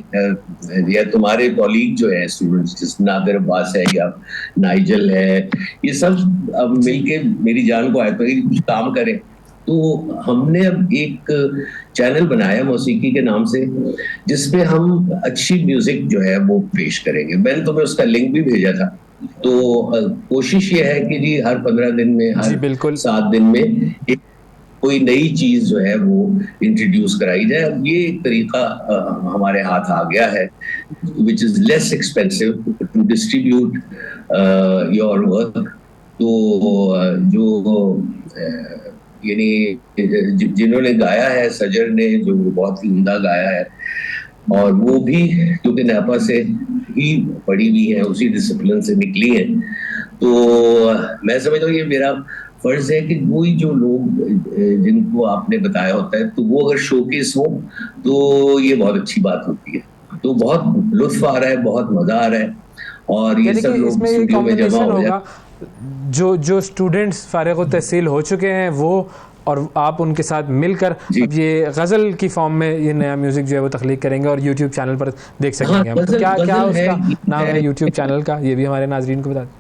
या तुम्हारे कॉलीग जो है स्टूडेंट्स, जैसे नादिर अब्बास है या नाइजल है, ये सब अब मिलके मेरी जान को आए तो कुछ काम करें। तो हमने अब एक चैनल बनाया मौसीकी के नाम से, जिसमें हम अच्छी म्यूजिक जो है वो पेश करेंगे। मैंने तुम्हें उसका लिंक भी भेजा था। तो कोशिश ये है कि जी हर 15 दिन में, हर 7 दिन में एक कोई नई चीज जो है वो इंट्रोड्यूस कराई जाए। अब ये एक तरीका हमारे हाथ आ गया है, which is less expensive to distribute your work. तो जो यानी जिन्होंने गाया है, सजर ने जो बहुत ही उम्दा गाया है, और वो भी क्योंकि नेपा से ही पढ़ी हुई है, उसी डिसिप्लिन से निकली है, तो मैं समझता हूँ ये मेरा फर्ज है कि वही जो लोग जिनको आपने बताया होता है, तो वो अगर शोकेस हो तो ये बहुत अच्छी बात होती है। तो बहुत लुत्फ आ रहा है, बहुत मजा आ रहा है, और ये सब लोग स्टूडियो में जमा हो जाए। जो स्टूडेंट्स फारिग तहसील हो चुके हैं वो, और आप उनके साथ मिलकर अब ये गज़ल की फॉर्म में ये नया म्यूजिक जो है वो तख्लीक करेंगे और यूट्यूब चैनल पर देख सकेंगे हम। तो क्या उसका नाम है यूट्यूब चैनल का, ये भी हमारे नाजरीन को बता दें।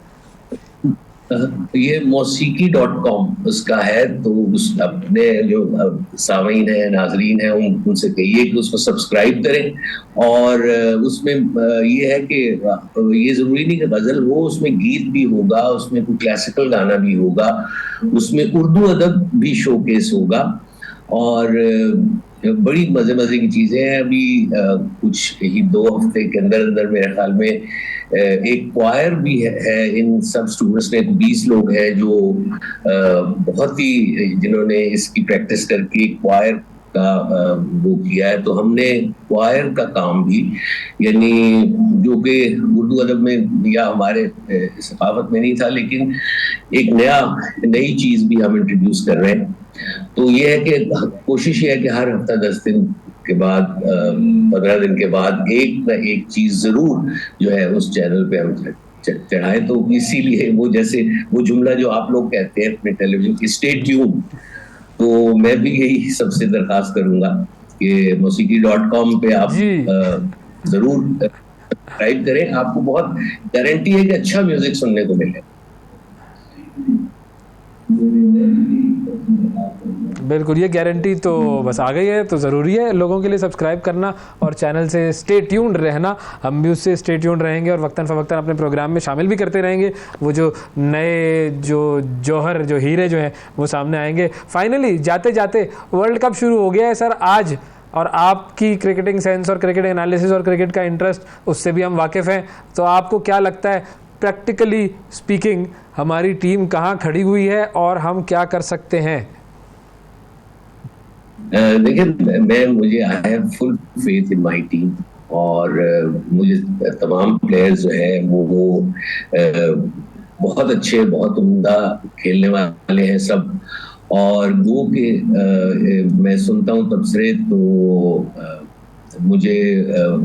ये मौसीकी.com उसका है। तो उस अपने जो सामीन है, नाजरीन है, उनसे कहिए कि उसको सब्सक्राइब करें। और उसमें ये है कि ये जरूरी नहीं कि गजल हो, उसमें गीत भी होगा, उसमें कोई क्लासिकल गाना भी होगा, उसमें उर्दू अदब भी शोकेस होगा, और बड़ी मजे की चीजें हैं। अभी कुछ ही 2 हफ्ते के अंदर मेरे ख्याल में एक क्वायर भी है इन सब स्टूडेंट्स में। 20 लोग हैं जो बहुत ही जिन्होंने इसकी प्रैक्टिस करके क्वायर का वो किया है। तो हमने क्वायर का काम भी, यानी जो कि उर्दू अदब में या हमारे सकाफत में नहीं था, लेकिन एक नई चीज भी हम इंट्रोड्यूस कर रहे हैं। तो ये है कि कोशिश ये है कि हर हफ्ता 10 दिन के बाद, 15 दिन के बाद एक न एक चीज जरूर जो है उस चैनल पे हम चढ़ाए। तो इसीलिए वो जैसे वो जुमला जो आप लोग कहते हैं अपने टेलीविजन की, स्टे ट्यून, तो मैं भी यही सबसे दरखास्त करूंगा कि मौसीकी.com पे आप जरूर सब्सक्राइब करें। आपको बहुत गारंटी है कि अच्छा म्यूजिक सुनने को मिलेगा। बिल्कुल, ये गारंटी तो बस आ गई है। तो ज़रूरी है लोगों के लिए सब्सक्राइब करना और चैनल से स्टे ट्यून्ड रहना। हम भी उससे स्टे ट्यून्ड रहेंगे और वक्तन फ़वक्तन अपने प्रोग्राम में शामिल भी करते रहेंगे। वो जो नए जो जौहर, जो हीरे जो हैं वो सामने आएंगे। फाइनली जाते जाते वर्ल्ड कप शुरू हो गया है सर आज, और आपकी क्रिकेटिंग सेंस और क्रिकेट एनालिसिस और क्रिकेट का इंटरेस्ट, उससे भी हम वाकिफ़ हैं। तो आपको क्या लगता है, प्रैक्टिकली स्पीकिंग, हमारी टीम कहाँ खड़ी हुई है और हम क्या कर सकते हैं? देखिए, मुझे I have full faith in my team, और मुझे तमाम प्लेयर्स जो है वो बहुत अच्छे, बहुत उम्दा खेलने वाले हैं सब। और दो के मैं सुनता हूँ तबसरे, तो मुझे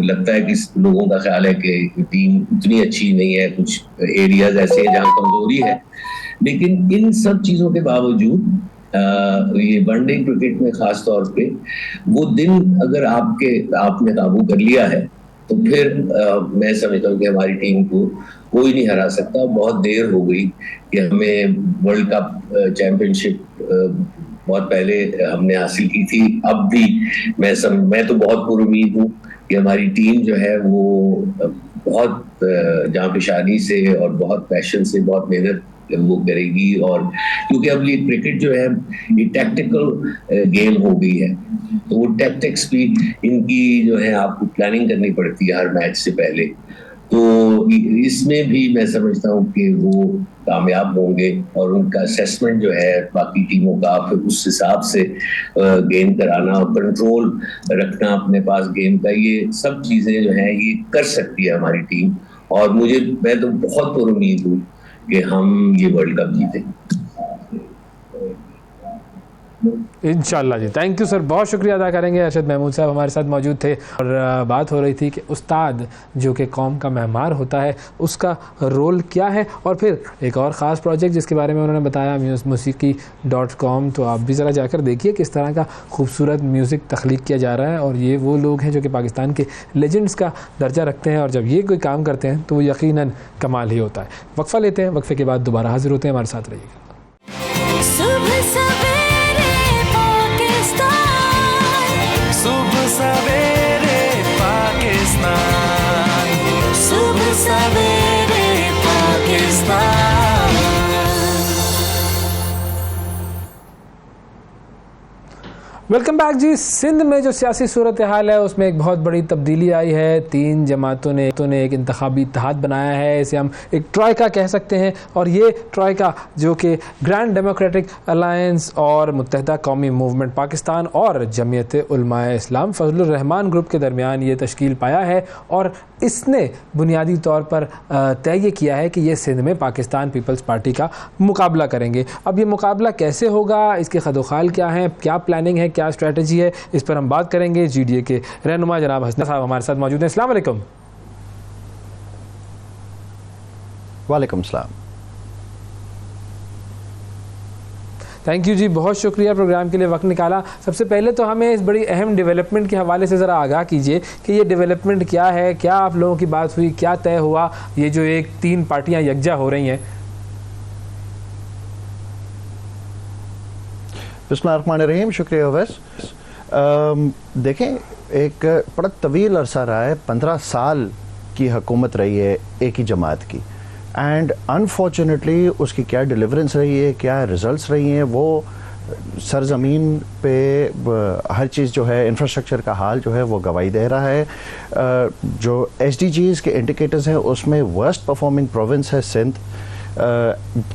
लगता है कि लोगों का ख्याल है कि टीम उतनी अच्छी नहीं है, कुछ एरियाज ऐसे हैं जहाँ कमजोरी है। लेकिन इन सब चीज़ों के बावजूद ये वनडे क्रिकेट में खास तौर पे वो दिन अगर आपने काबू कर लिया है, तो फिर मैं समझता हूँ कि हमारी टीम को कोई नहीं हरा सकता। बहुत देर हो गई कि हमें वर्ल्ड कप चैंपियनशिप बहुत पहले हमने हासिल की थी। अब भी मैं तो बहुत पुरुमीद हूँ कि हमारी टीम जो है वो बहुत जांफशानी से और बहुत पैशन से, बहुत मेहनत वो करेगी। और क्योंकि अब ये क्रिकेट जो है ये टैक्टिकल गेम हो गई है, तो वो टैक्टिक्स भी इनकी जो है आपको प्लानिंग करनी पड़ती है हर मैच से पहले। तो इसमें भी मैं समझता हूँ कि वो कामयाब होंगे, और उनका असेसमेंट जो है बाकी टीमों का, फिर उस हिसाब से गेम कराना और कंट्रोल रखना अपने पास गेम का, ये सब चीज़ें जो है ये कर सकती है हमारी टीम। और मैं तो बहुत पुरुमीद हूँ कि हम ये वर्ल्ड कप जीतें इंशाल्लाह जी। थैंक यू सर, बहुत शुक्रिया अदा करेंगे। अरशद महमूद साहब हमारे साथ मौजूद थे, और बात हो रही थी कि उस्ताद जो कि कौम का मेहमार होता है उसका रोल क्या है, और फिर एक और ख़ास प्रोजेक्ट जिसके बारे में उन्होंने बताया, मौसीकी.com। तो आप भी ज़रा जाकर देखिए किस तरह का खूबसूरत म्यूज़िक तख्लीक किया जा रहा है, और ये वो लोग हैं जो कि पाकिस्तान के लेजेंड्स का दर्जा रखते हैं, और जब ये कोई काम करते हैं तो वो यकीनन कमाल ही होता है। वक्फ़ा लेते हैं, वक्फ़े के बाद दोबारा हाजिर होते हैं, हमारे साथ रहिएगा। पाकिस्तान, सुबह सवेरे पाकिस्तान। वेलकम बैक जी। सिंध में जो सियासी सूरत हाल है उसमें एक बहुत बड़ी तब्दीली आई है। 3 जमातों ने एक इंतखाबी इत्तेहाद बनाया है, इसे हम एक ट्रॉयका कह सकते हैं। और ये ट्रॉयका जो कि ग्रैंड डेमोक्रेटिक अलायंस और मुत्तहिदा कौमी मूवमेंट पाकिस्तान और जमीयत उलमाए इस्लाम फजलुर रहमान ग्रुप के दरमियान ये तश्कील पाया है। और इसने बुनियादी तौर पर तय ये किया है कि ये सिंध में पाकिस्तान पीपल्स पार्टी का मुकाबला करेंगे। अब ये मुकाबला कैसे होगा, इसके खदोखाल क्या हैं, क्या प्लानिंग है, क्या स्ट्रेटजी है, इस पर हम बात करेंगे। GDA के रहनुमा जनाब हसन साहब हमारे साथ मौजूद हैं। अस्सलाम वालेकुम। वालेकुम सलाम। थैंक यू जी, बहुत शुक्रिया प्रोग्राम के लिए वक्त निकाला। सबसे पहले तो हमें इस बड़ी अहम डेवलपमेंट के हवाले से ज़रा आगाह कीजिए कि ये डेवलपमेंट क्या है, क्या आप लोगों की बात हुई, क्या तय हुआ, ये जो 3 पार्टियां यकजा हो रही हैं। बिस्मिल्लाहिर्रहमानिर्रहीम। शुक्रिया ओवैस। देखें, एक बड़ा तवील अरसा रहा है, 15 साल की हुकूमत रही है एक ही जमात की, एंड अनफॉर्चुनेटली उसकी क्या डिलीवरेंस रही है, क्या रिजल्ट्स रही हैं, वो सरजमीन पे हर चीज़ जो है, इंफ्रास्ट्रक्चर का हाल जो है वो गवाही दे रहा है। जो SDGs के इंडिकेटर्स हैं उसमें वर्स्ट परफॉर्मिंग प्रोविंस है Sindh.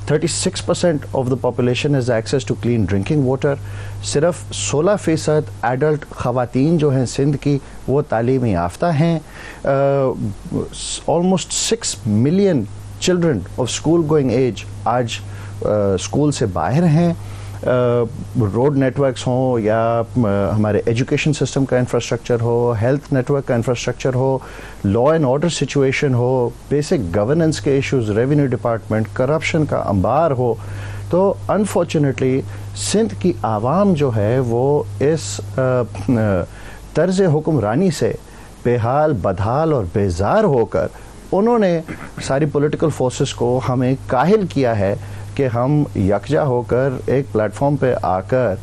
36% of the population has access to clean drinking water. सिर्फ 16% एडल्ट ख़वातीन जो हैं सिंध की वो तालीम याफ्ता हैं। Almost 6 million children of school going age आज स्कूल से बाहर हैं। रोड नेटवर्क्स हों या हमारे एजुकेशन सिस्टम का इंफ्रास्ट्रक्चर हो, हेल्थ नेटवर्क का इंफ्रास्ट्रक्चर हो, लॉ एंड ऑर्डर सिचुएशन हो, बेसिक गवर्नेंस के इश्यूज, रेवेन्यू डिपार्टमेंट, करप्शन का अंबार हो, तो अनफॉर्चुनेटली सिंध की आवाम जो है वो इस तर्ज हुक्मरानी से बेहाल, बदहाल और बेजार होकर उन्होंने सारी पॉलिटिकल फोर्सेस को हमें काहिल किया है कि हम यकजा होकर एक प्लेटफॉर्म पे आकर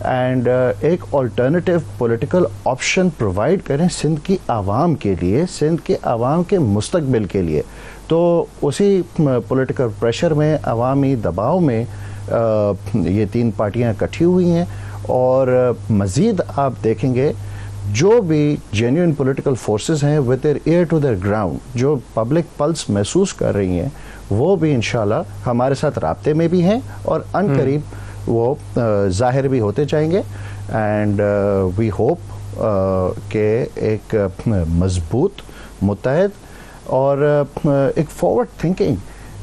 एंड एक अल्टरनेटिव पॉलिटिकल ऑप्शन प्रोवाइड करें सिंध की आवाम के लिए, सिंध के आवाम के मुस्तकबिल के लिए। तो उसी पॉलिटिकल प्रेशर में, अवामी दबाव में ये 3 पार्टियां इकट्ठी हुई हैं। और मज़ीद आप देखेंगे जो भी जेन्युइन पॉलिटिकल फोर्सेस हैं with their ear to their ground, जो पब्लिक पल्स महसूस कर रही हैं, वो भी इंशाल्लाह हमारे साथ राब्ते में भी हैं और अनकरीब वो ज़ाहिर भी होते जाएंगे। एंड वी होप कि एक मजबूत, मुत्तहद और एक फॉरवर्ड थिंकिंग,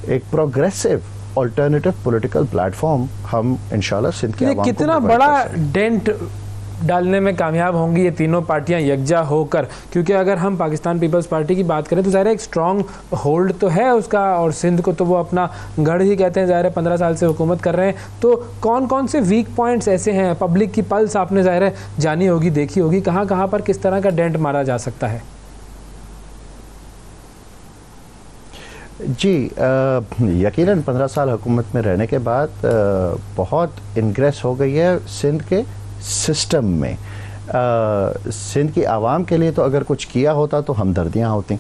एक प्रोग्रेसिव अल्टरनेटिव पॉलिटिकल प्लेटफॉर्म हम इंशाल्लाह सिंध के आवाम को कितना बड़ा डेंट डालने में कामयाब होंगी ये तीनों पार्टियां यकजा होकर? क्योंकि अगर हम पाकिस्तान पीपल्स पार्टी की बात करें तो ज़ाहिर है एक स्ट्रॉन्ग होल्ड तो है उसका, और सिंध को तो वो अपना गढ़ ही कहते हैं, ज़ाहिर है 15 साल से हुकूमत कर रहे हैं। तो कौन कौन से वीक पॉइंट्स ऐसे हैं? पब्लिक की पल्स आपने ज़ाहिर है जानी होगी, देखी होगी, कहाँ कहाँ पर किस तरह का डेंट मारा जा सकता है? जी, यकीनन 15 साल हुकूमत में रहने के बाद बहुत इनग्रेस हो गई है सिंध के सिस्टम में। सिंध की आवाम के लिए तो अगर कुछ किया होता तो हमदर्दियाँ होती।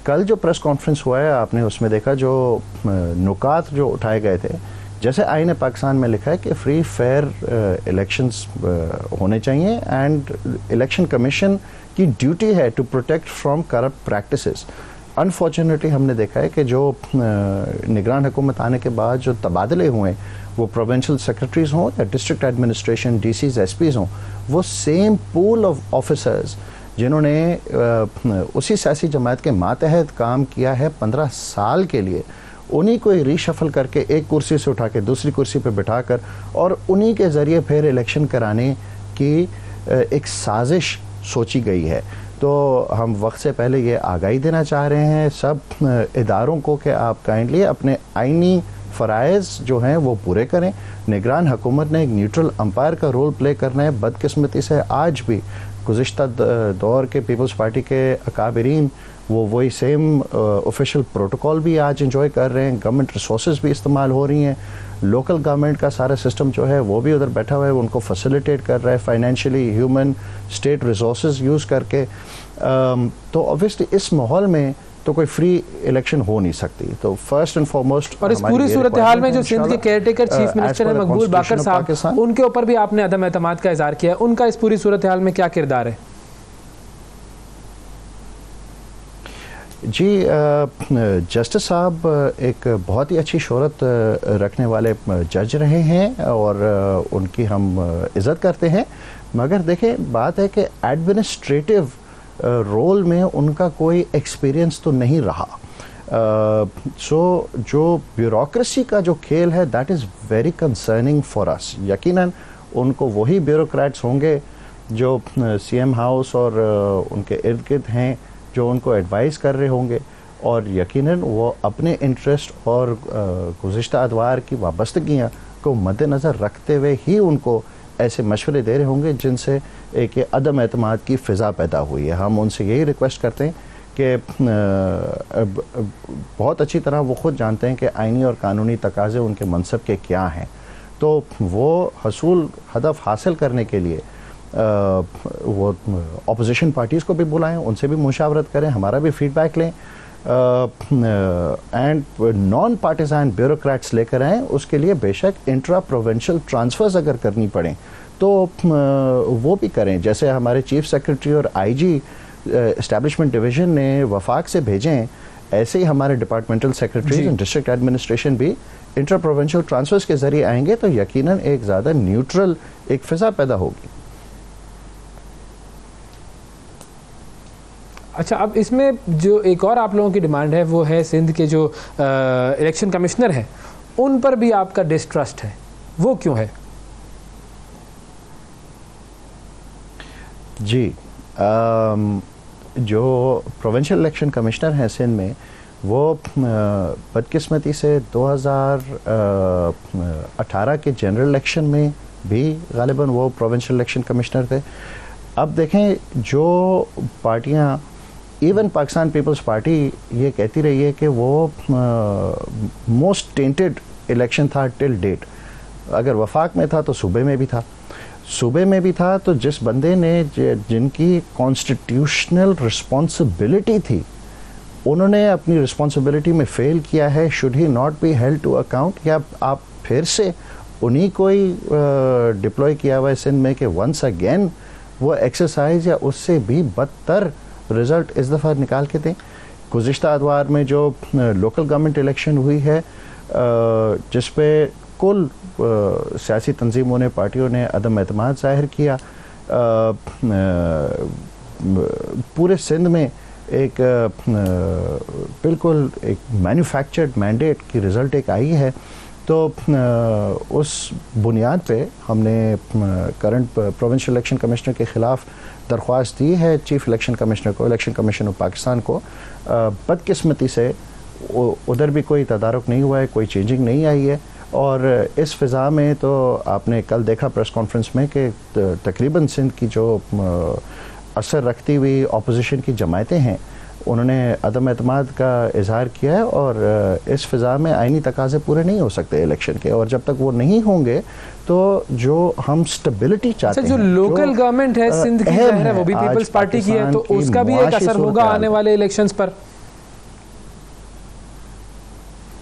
कल जो प्रेस कॉन्फ्रेंस हुआ है आपने उसमें देखा जो नुकात जो उठाए गए थे, जैसे आईन पाकिस्तान में लिखा है कि फ्री फेयर इलेक्शंस होने चाहिए एंड इलेक्शन कमीशन की ड्यूटी है to protect from corrupt practices. Unfortunately हमने देखा है कि जो निगरान हुकूमत आने के बाद जो तबादले हुए, वो प्रोविंशियल सेक्रेटरीज हों या डिस्ट्रिक्ट एडमिनिस्ट्रेशन DCs SPs हों, वो सेम पूल ऑफ ऑफिसर्स जिन्होंने उसी सियासी जमात के मातहत काम किया है 15 साल के लिए, उन्हीं को रीशफल करके एक कुर्सी से उठा के दूसरी कुर्सी पर बिठाकर और उन्हीं के ज़रिए फिर इलेक्शन कराने की एक साजिश सोची गई है। तो हम वक्त से पहले ये आगाही देना चाह रहे हैं सब इदारों को कि आप काइंडली अपने आइनी फ़राइज़ जो हैं वो पूरे करें। निगरान हुकूमत ने एक न्यूट्रल अंपायर का रोल प्ले करना है। बदकिस्मती से आज भी गुज़िश्ता दौर के पीपल्स पार्टी के अकाबरीन वो वही सेम ऑफिशियल प्रोटोकॉल भी आज इंजॉय कर रहे हैं। गवर्नमेंट रिसोर्सेज भी इस्तेमाल हो रही हैं। लोकल गवर्नमेंट का सारा सिस्टम जो है वो भी उधर बैठा हुआ है, उनको फैसिलिटेट कर रहा है financially, human, state resources use करके। तो ऑब्वियसली इस माहौल में तो कोई फ्री इलेक्शन हो नहीं सकती। तो फर्स्ट एंड फॉरमोस्ट और इस पूरी सूरत हाल में जो सिंध के केयरटेकर चीफ मिनिस्टर है मकबूल बाकर साहब, उनके ऊपर भी आपने अदम एतमाद का इजहार किया है, उनका इस पूरी सूरत हाल में क्या किरदार है? जी, जस्टिस साहब एक बहुत ही अच्छी शोहरत रखने वाले जज रहे हैं और उनकी हम इज़्ज़त करते हैं, मगर देखें बात है कि एडमिनिस्ट्रेटिव रोल में उनका कोई एक्सपीरियंस तो नहीं रहा। सो जो ब्यूरोक्रेसी का जो खेल है that is very concerning for us. यकीनन उनको वही ब्यूरोक्रेट्स होंगे जो सीएम हाउस और उनके इर्द गिर्द हैं जो उनको एडवाइस कर रहे होंगे, और यकीनन वो अपने इंटरेस्ट और गुज़िश्ता अदवार की वाबस्तगियाँ को मद्देनज़र रखते हुए ही उनको ऐसे मशवरे दे रहे होंगे जिनसे एक अदम एतमाद की फ़िज़ा पैदा हुई है। हम उनसे यही रिक्वेस्ट करते हैं कि बहुत अच्छी तरह वो ख़ुद जानते हैं कि आइनी और कानूनी तकाज़े उनके मनसब के क्या हैं, तो वो हसूल हदफ हासिल करने के लिए वो अपोजिशन पार्टीज़ को भी बुलाएं, उनसे भी मुशावरत करें, हमारा भी फीडबैक लें एंड नॉन पार्टिजान ब्यूरोक्रेट्स लेकर आएँ। उसके लिए बेशक इंट्रा प्रोविंशियल ट्रांसफ़र्स अगर करनी पड़ें तो वो भी करें, जैसे हमारे चीफ सेक्रेटरी और आईजी एस्टैब्लिशमेंट डिवीज़न ने वफाक से भेजें, ऐसे ही हमारे departmental secretaries and district administration भी इंट्रा प्रोविंशियल ट्रांसफ़र्स के ज़रिए आएंगे तो यकीनन एक ज़्यादा न्यूट्रल एक फ़िज़ा पैदा होगी। अच्छा, अब इसमें जो एक और आप लोगों की डिमांड है वो है सिंध के जो इलेक्शन कमिश्नर हैं उन पर भी आपका डिस्ट्रस्ट है, वो क्यों है? जी, जो प्रोविंशियल इलेक्शन कमिश्नर हैं सिंध में वो बदकिस्मती से 2018 के जनरल इलेक्शन में भी गालिबन वो प्रोविंशियल इलेक्शन कमिश्नर थे। अब देखें जो पार्टियां, इवन पाकिस्तान पीपल्स पार्टी ये कहती रही है कि वो मोस्ट टेंटेड इलेक्शन था टिल डेट। अगर वफाक में था तो सूबे में भी था, सूबे में भी था, तो जिस बंदे ने जिनकी कॉन्स्टिट्यूशनल रिस्पॉन्सिबिलिटी थी उन्होंने अपनी रिस्पॉन्सिबिलिटी में फेल किया है, should he not be held to account? या आप फिर से उन्हीं को ही डिप्लॉय किया हुआ है सिंध में कि वंस अगेन वो एक्सरसाइज या उससे भी बदतर रिज़ल्ट इस दफ़ा निकाल के दें? गुज़िश्ता अदवार में जो लोकल गवर्नमेंट इलेक्शन हुई है जिस पे कुल सियासी तंजीमों ने, पार्टियों ने अदम एतमाद ज़ाहिर किया, पूरे सिंध में एक बिल्कुल एक मैन्युफैक्चर्ड मैंडेट की रिज़ल्ट एक आई है, तो उस बुनियाद पे हमने करंट प्रोविंशियल इलेक्शन कमिश्नर के ख़िलाफ़ दरख्वास्त दी है चीफ इलेक्शन कमिश्नर को, इलेक्शन कमीशन ऑफ पाकिस्तान को। बदकिस्मती से उधर भी कोई तदारुक नहीं हुआ है, कोई चेंजिंग नहीं आई है, और इस फ़िज़ा में तो आपने कल देखा प्रेस कॉन्फ्रेंस में कि तकरीबन सिंध की जो असर रखती हुई अपोजिशन की जमायतें हैं उन्होंने अदम एतमाद का इजहार किया है, और इस फ़िज़ा में आइनी तकाज़े पूरे नहीं हो सकते इलेक्शन के, और जब तक वो नहीं होंगे तो जो हम स्टेबिलिटी चाहते हैं, जो लोकल गवर्नमेंट है सिंध की है वो भी पीपल्स पार्टी की है, तो उसका भी एक असर होगा आने वाले इलेक्शंस पर।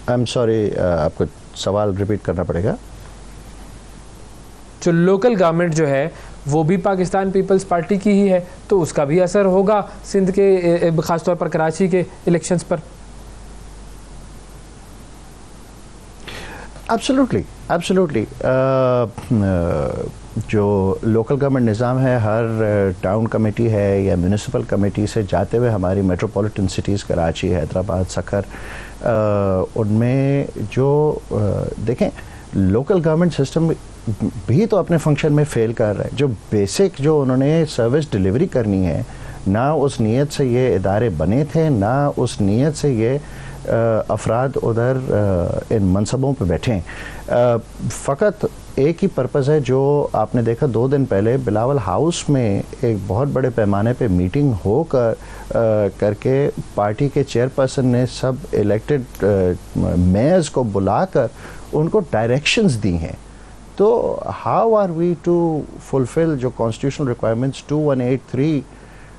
आई एम सॉरी, आपको सवाल रिपीट करना पड़ेगा। जो लोकल गवर्नमेंट जो है वो भी पाकिस्तान पीपल्स पार्टी की ही है, तो उसका भी असर होगा सिंध के खासतौर पर कराची के इलेक्शंस पर। Absolutely, absolutely. जो लोकल गवर्नमेंट निज़ाम है, हर टाउन कमेटी है या म्यूनिसिपल कमेटी से जाते हुए हमारी मेट्रोपॉलिटन सिटीज़ कराची, हैदराबाद, सखर, उनमें जो देखें लोकल गवर्नमेंट सिस्टम भी तो अपने फंक्शन में फेल कर रहा है। जो बेसिक जो उन्होंने सर्विस डिलीवरी करनी है, ना उस नीयत से ये इदारे बने थे, ना उस नीयत से ये अफराद उधर इन मनसबों पे बैठे। फ़कत एक ही पर्पज़ है, जो आपने देखा 2 दिन पहले बिलावल हाउस में एक बहुत बड़े पैमाने पे मीटिंग होकर करके पार्टी के चेयरपर्सन ने सब इलेक्टेड मेयर्स को बुलाकर उनको डायरेक्शंस दी हैं। तो how are we to fulfil जो कॉन्स्टिट्यूशनल रिक्वायरमेंट्स 2183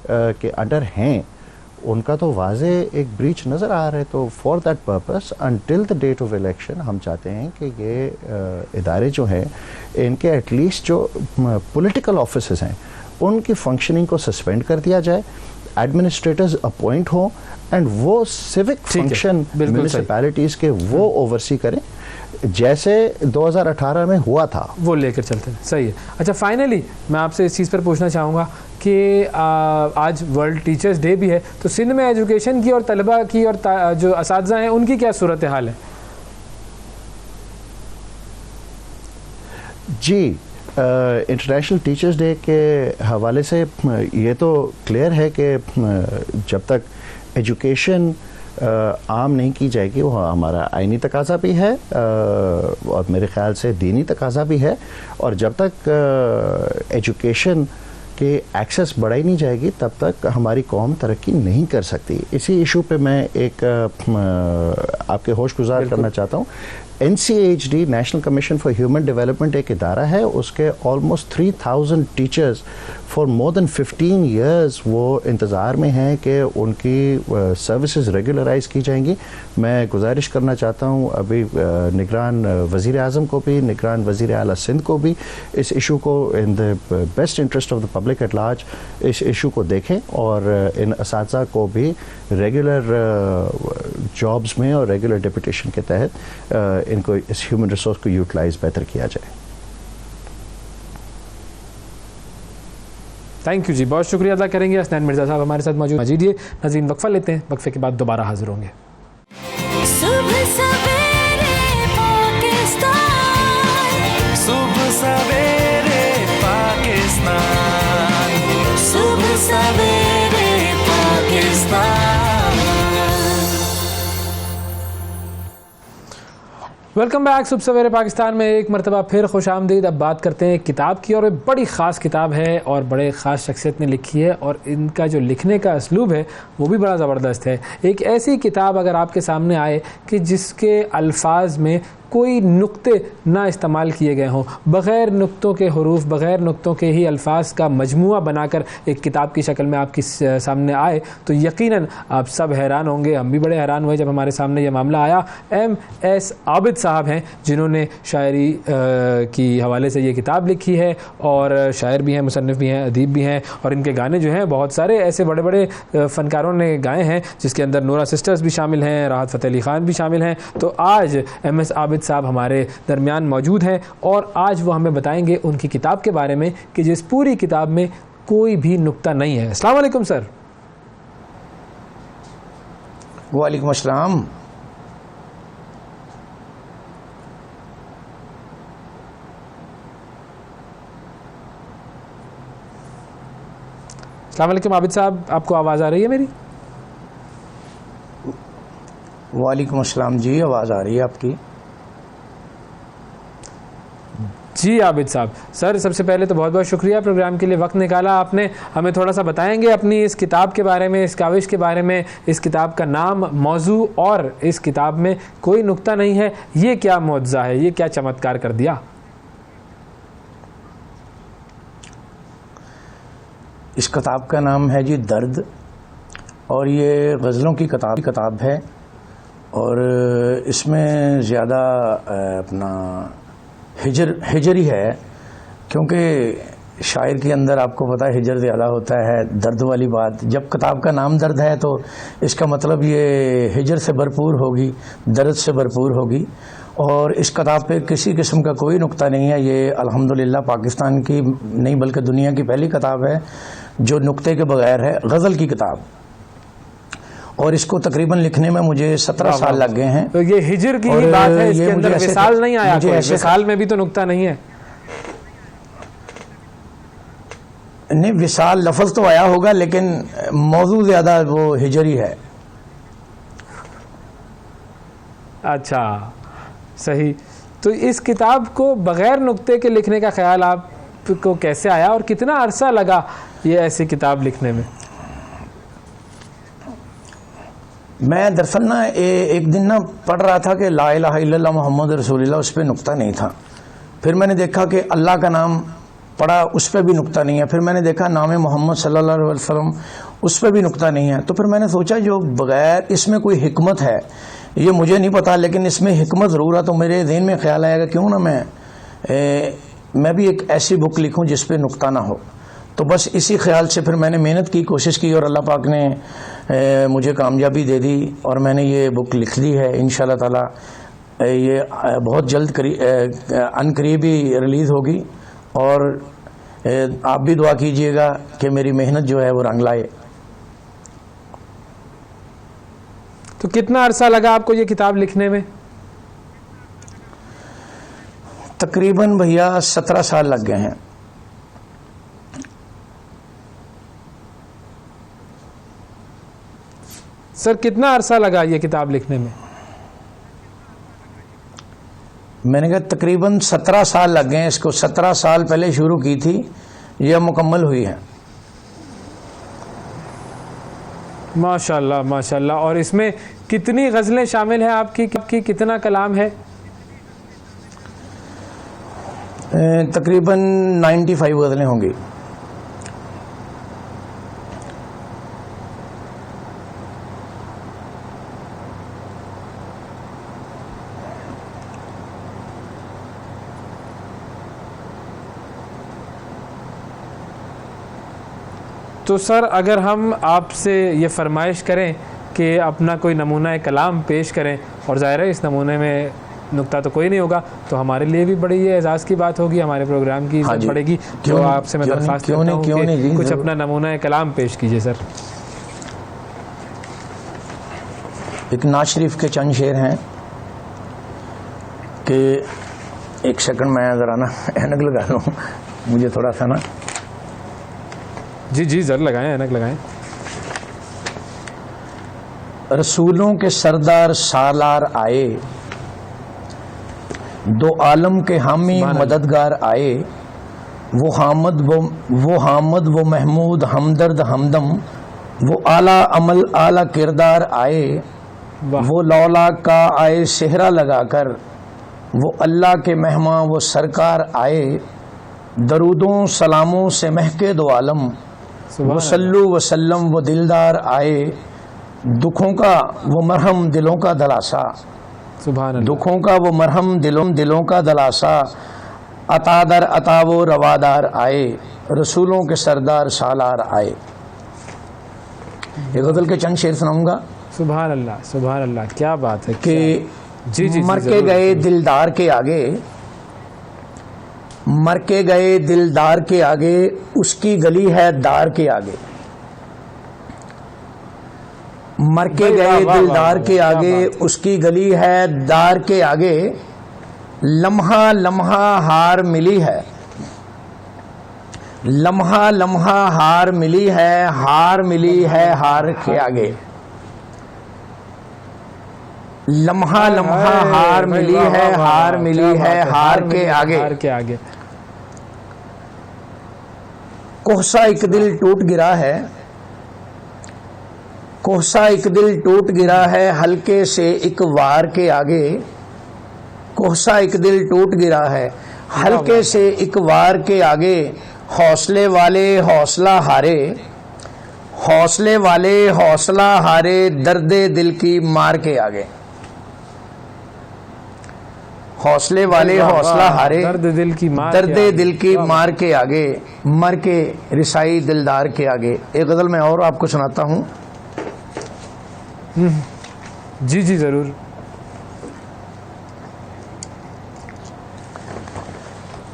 के अंडर हैं उनका तो वाजे एक ब्रीच नज़र आ रहा है। तो for that purpose until the date of election हम चाहते हैं कि ये इदारे जो हैं इनके एटलीस्ट जो पॉलिटिकल ऑफिसेस हैं उनकी फंक्शनिंग को सस्पेंड कर दिया जाए, एडमिनिस्ट्रेटर्स अपॉइंट हो एंड वो सिविक फंक्शन म्यूनिसिपैलिटीज़ के वो ओवरसी करें जैसे 2018 में हुआ था, वो लेकर चलते हैं। सही है। अच्छा, फाइनली मैं आपसे इस चीज़ पर पूछना चाहूँगा कि आज वर्ल्ड टीचर्स डे भी है, तो सिंध में एजुकेशन की और तलबा की और जो असातिज़ा हैं उनकी क्या सूरत हाल है? जी, इंटरनेशनल टीचर्स डे के हवाले से ये तो क्लियर है कि जब तक एजुकेशन आम नहीं की जाएगी, वो हमारा आइनी तकाजा भी है और मेरे ख्याल से दीनी तकाजा भी है, और जब तक एजुकेशन के एक्सेस बढ़ाई नहीं जाएगी तब तक हमारी कौम तरक्की नहीं कर सकती। इसी इशू पे मैं एक आपके होश गुजार करना चाहता हूँ। NCHD national commission for human development एक इदारा है, उसके almost 3000 teachers for more than 15 years वो इंतज़ार में हैं कि उनकी सर्विसेज रेगुलराइज की जाएंगी। मैं गुजारिश करना चाहता हूँ अभी निगरान वज़ीर आज़म को भी, निगरान वज़ीर आला सिंध को भी इस इशू को in the best interest of the public at large इस इशू को देखें और इन असातिज़ा को भी रेगुलर जॉब्स में और रेगुलर डिप्यूटेशन के तहत इनको इस ह्यूमन रिसोर्स को यूटिलाइज बेहतर किया जाए। थैंक यू जी, बहुत शुक्रिया अदा करेंगे। हसनैन मिर्ज़ा साहब हमारे साथ मौजूद। मजीद ये नाज़रीन वक्फा लेते हैं, वक्फे के बाद दोबारा हाजिर होंगे। सुबह सवेरे पाकिस्तान, सुबह सवेरे पाकिस्तान, सुबह सवेरे पाकिस्तान। Welcome back. सुबह सवेरे पाकिस्तान में एक मरतबा फिर खुश आमदीद। अब बात करते हैं एक किताब की, और एक बड़ी ख़ास किताब है और बड़े ख़ास शख्सियत ने लिखी है, और इनका जो लिखने का असलूब है वो भी बड़ा ज़बरदस्त है। एक ऐसी किताब अगर आपके सामने आए कि जिसके अल्फाज में कोई नुक्ते ना इस्तेमाल किए गए हों, बग़ैर नुक्तों के हरूफ, बग़ैर नुक्तों के ही अल्फाज का मजमुआ बनाकर एक किताब की शक्ल में आपके सामने आए, तो यकीनन आप सब हैरान होंगे। हम भी बड़े हैरान हुए जब हमारे सामने यह मामला आया। MS आबिद साहब हैं जिन्होंने शायरी की हवाले से ये किताब लिखी है, और शायर भी हैं, मुसन्निफ़ भी हैं, अदीब भी हैं, और इनके गाने जो हैं बहुत सारे ऐसे बड़े बड़े फ़नकारों ने गाए हैं, जिसके अंदर नूरा सिस्टर्स भी शामिल हैं, राहत फ़तेह अली ख़ान भी शामिल हैं। तो आज MS आबिद साहब हमारे दरमियान मौजूद हैं, और आज वो हमें बताएंगे उनकी किताब के बारे में कि जिस पूरी किताब में कोई भी नुक्ता नहीं है। अस्सलाम वालेकुम सर। वालेकुम अस्सलाम। अस्सलाम वालेकुम आबिद साहब, आपको आवाज़ आ रही है मेरी? वालेकुम अस्सलाम जी, आवाज़ आ रही है आपकी? जी आबिद साहब, सर सबसे पहले तो बहुत बहुत शुक्रिया प्रोग्राम के लिए वक्त निकाला आपने। हमें थोड़ा सा बताएंगे अपनी इस किताब के बारे में, इस काविश के बारे में, इस किताब का नाम, मौजू, और इस किताब में कोई नुक्ता नहीं है, ये क्या मुअज्जा है, ये क्या चमत्कार कर दिया? इस किताब का नाम है जी दर्द, और ये गज़लों की किताब है, और इसमें ज़्यादा अपना हिजरी है, क्योंकि शायर के अंदर आपको पता है हिजर ज़्यादा होता है, दर्द वाली बात। जब किताब का नाम दर्द है तो इसका मतलब ये हिजर से भरपूर होगी, दर्द से भरपूर होगी, और इस किताब पे किसी किस्म का कोई नुक्ता नहीं है। ये अल्हम्दुलिल्लाह पाकिस्तान की नहीं बल्कि दुनिया की पहली किताब है जो नुक्ते के बगैर है, गज़ल की किताब, और इसको तकरीबन लिखने में मुझे 17 साल लग गए हैं। तो ये हिजर की ही बात है, इसके अंदर विसाल नहीं आया, विसाल में भी तो नुक्ता नहीं है। नहीं, विसाल लफ्ज़ तो आया होगा, लेकिन मौजू ज़्यादा वो हिजरी है। अच्छा, सही। तो इस किताब को बग़ैर नुक्ते के लिखने का ख्याल आपको कैसे आया, और कितना अरसा लगा ये ऐसी किताब लिखने में? मैं दरअसल ना एक दिन ना पढ़ रहा था कि ला इलाहा इल्लल्लाह मुहम्मद रसूलुल्लाह, उस पर नुक्ता नहीं था। फिर मैंने देखा कि अल्लाह का नाम पढ़ा, उस पर भी नुक्ता नहीं है। फिर मैंने देखा नाम मोहम्मद सल्लल्लाहु अलैहि वसल्लम, उस पर भी नुक्ता नहीं है। तो फिर मैंने सोचा जो बगैर, इसमें कोई हिकमत है, ये मुझे नहीं पता, लेकिन इसमें हिकमत ज़रूर है। तो मेरे ज़हन में ख्याल आएगा क्यों ना मैं भी एक ऐसी बुक लिखूं जिस पे नुक्ता ना हो। तो बस इसी ख्याल से फिर मैंने मेहनत की, कोशिश की, और अल्लाह पाक ने मुझे कामयाबी दे दी और मैंने ये बुक लिख दी है। इंशाअल्लाह ताला ये बहुत जल्द अनकरीब ही रिलीज़ होगी। और आप भी दुआ कीजिएगा कि मेरी मेहनत जो है वो रंग लाए। तो कितना अरसा लगा आपको ये किताब लिखने में? तकरीबन भैया 17 साल लग गए हैं। सर कितना अरसा लगा ये किताब लिखने में? मैंने कहा तकरीबन 17 साल लग गए हैं इसको। 17 साल पहले शुरू की थी, यह मुकम्मल हुई है। माशाल्लाह माशाल्लाह। और इसमें कितनी गज़लें शामिल हैं आपकी कितना कलाम है? तकरीबन 95 गज़लें होंगी। तो सर अगर हम आपसे ये फरमाइश करें कि अपना कोई नमूना कलाम पेश करें, और ज़ाहिर है इस नमूने में नुक्ता तो कोई नहीं होगा, तो हमारे लिए भी बड़ी ये एजाज़ की बात होगी, हमारे प्रोग्राम की इज़्ज़त बढ़ेगी। तो आपसे मैं दरख्वास्त करता हूं कि कुछ अपना नमूना कलाम पेश कीजिए सर। एक नाज शरीफ के चंद शेर हैं कि एक सेकंड मैं ज़रा ना ऐनक लगा लूँ, मुझे थोड़ा सा ना। जी जी ज़रूर लगाएं, ऐनक लगाएं। रसूलों के सरदार सालार आए, दो आलम के हामी मददगार आए, वो हामद वो महमूद हमदर्द हमदम, वो आला अमल आला किरदार आए, वो लौला का आए सेहरा लगाकर, वो अल्लाह के मेहमा वो सरकार आए, दरूदों सलामों से महके दो आलम, वो सल्लु वसल्लम वो दिलदार आए, दुखों का वो मरहम दिलों का दलासा, दुखों का वो मरहम दिलों का दलासा, अतादर अता वो रवादार आए, रसूलों के सरदार सालार आए। ये गज़ल के चंद शेर सुनाऊंगा। सुभान अल्लाह, क्या बात है कि जी मर के गए दिलदार के आगे, मर के गए दिलदार के आगे, उसकी गली है दार के आगे। मर के गए दिलदार के आगे, उसकी गली है दार के आगे, लम्हा लम्हा हार मिली है, लम्हा लम्हा हार मिली है, हार मिली है हार के आगे, लम्हा लम्हा हार मिली है, हार मिली है हार के आगे। कोहसा एक दिल टूट गिरा है, कोहसा एक दिल टूट गिरा है, हल्के से एक वार के आगे, कोहसा एक दिल टूट गिरा है, हल्के से एक वार के आगे, हौसले वाले हौसला हारे, हौसले वाले हौसला हारे, दर्दे दिल की मार के आगे, हौसले वाले हौसला हारे, दर्दे दिल की मार के आगे, मर के रिसाई दिलदार के आगे। एक गज़ल मैं और आपको सुनाता हूँ। जी जी ज़रूर।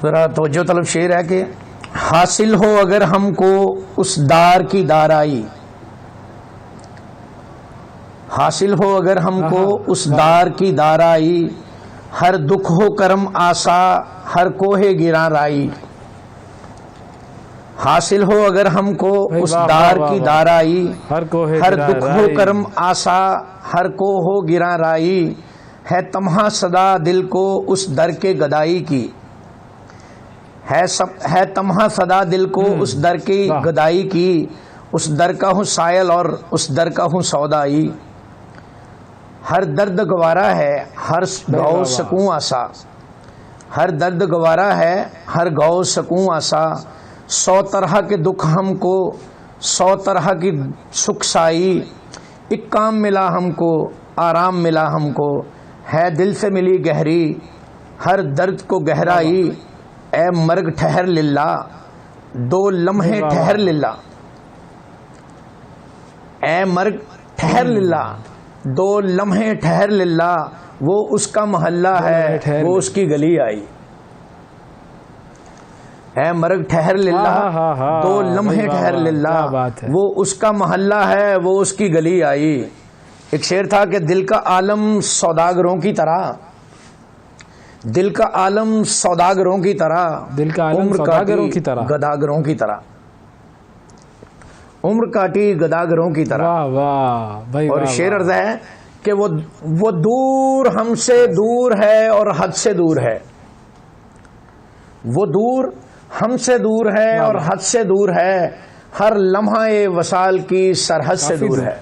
ज़रा तवज्जो तलब शेर है कि हासिल हो अगर हमको उस दार की दाराई, हासिल हो अगर हमको उस दार की दाराई, हर दुख हो करम आसा हर कोहे गिरा राई, हासिल हो अगर हमको उस दार की दाराई, हर दुख हो करम आसा हर को हो गिरा राई, है तमहा सदा दिल को उस दर के गदाई की, है तमहा सदा दिल को उस दर की गदाई की, उस दर का हूँ सायल और उस दर का हूँ सौदाई, हर दर्द गवारा है हर गौ सकूं आसा, हर दर्द गवारा है, हर गौ सकूं आसा, 100 तरह के दुख हमको, 100 तरह की सुख साई, एक काम मिला हमको, आराम मिला हमको, है दिल से मिली गहरी, हर दर्द को गहराई, ए मर्ग ठहर लिल्ला, 2 लम्हे ठहर लिल्ला, ए मर्ग ठहर लिल्ला, 2 लम्हे ठहर लिल्ला, वो उसका मोहल्ला है, वो उसकी गली आई। है मर्ग ठहर लिल्ला, 2 लम्हे ठहर लिल्ला, वो उसका मोहल्ला है, वो उसकी गली आई। एक शेर था कि दिल का आलम सौदागरों की तरह, दिल का आलम सौदागरों की तरह, दिल का आलम उम्र सौदागरों की तरह, गदागरों की तरह, उम्र काटी गदागरों की तरह। वाह वाह भाई। और शेर अर्ज है कि वो दूर हमसे दूर है और हद से दूर है, वो दूर हमसे दूर है और हद से दूर है, हर लम्हा ए वसाल की सरहद से दूर है।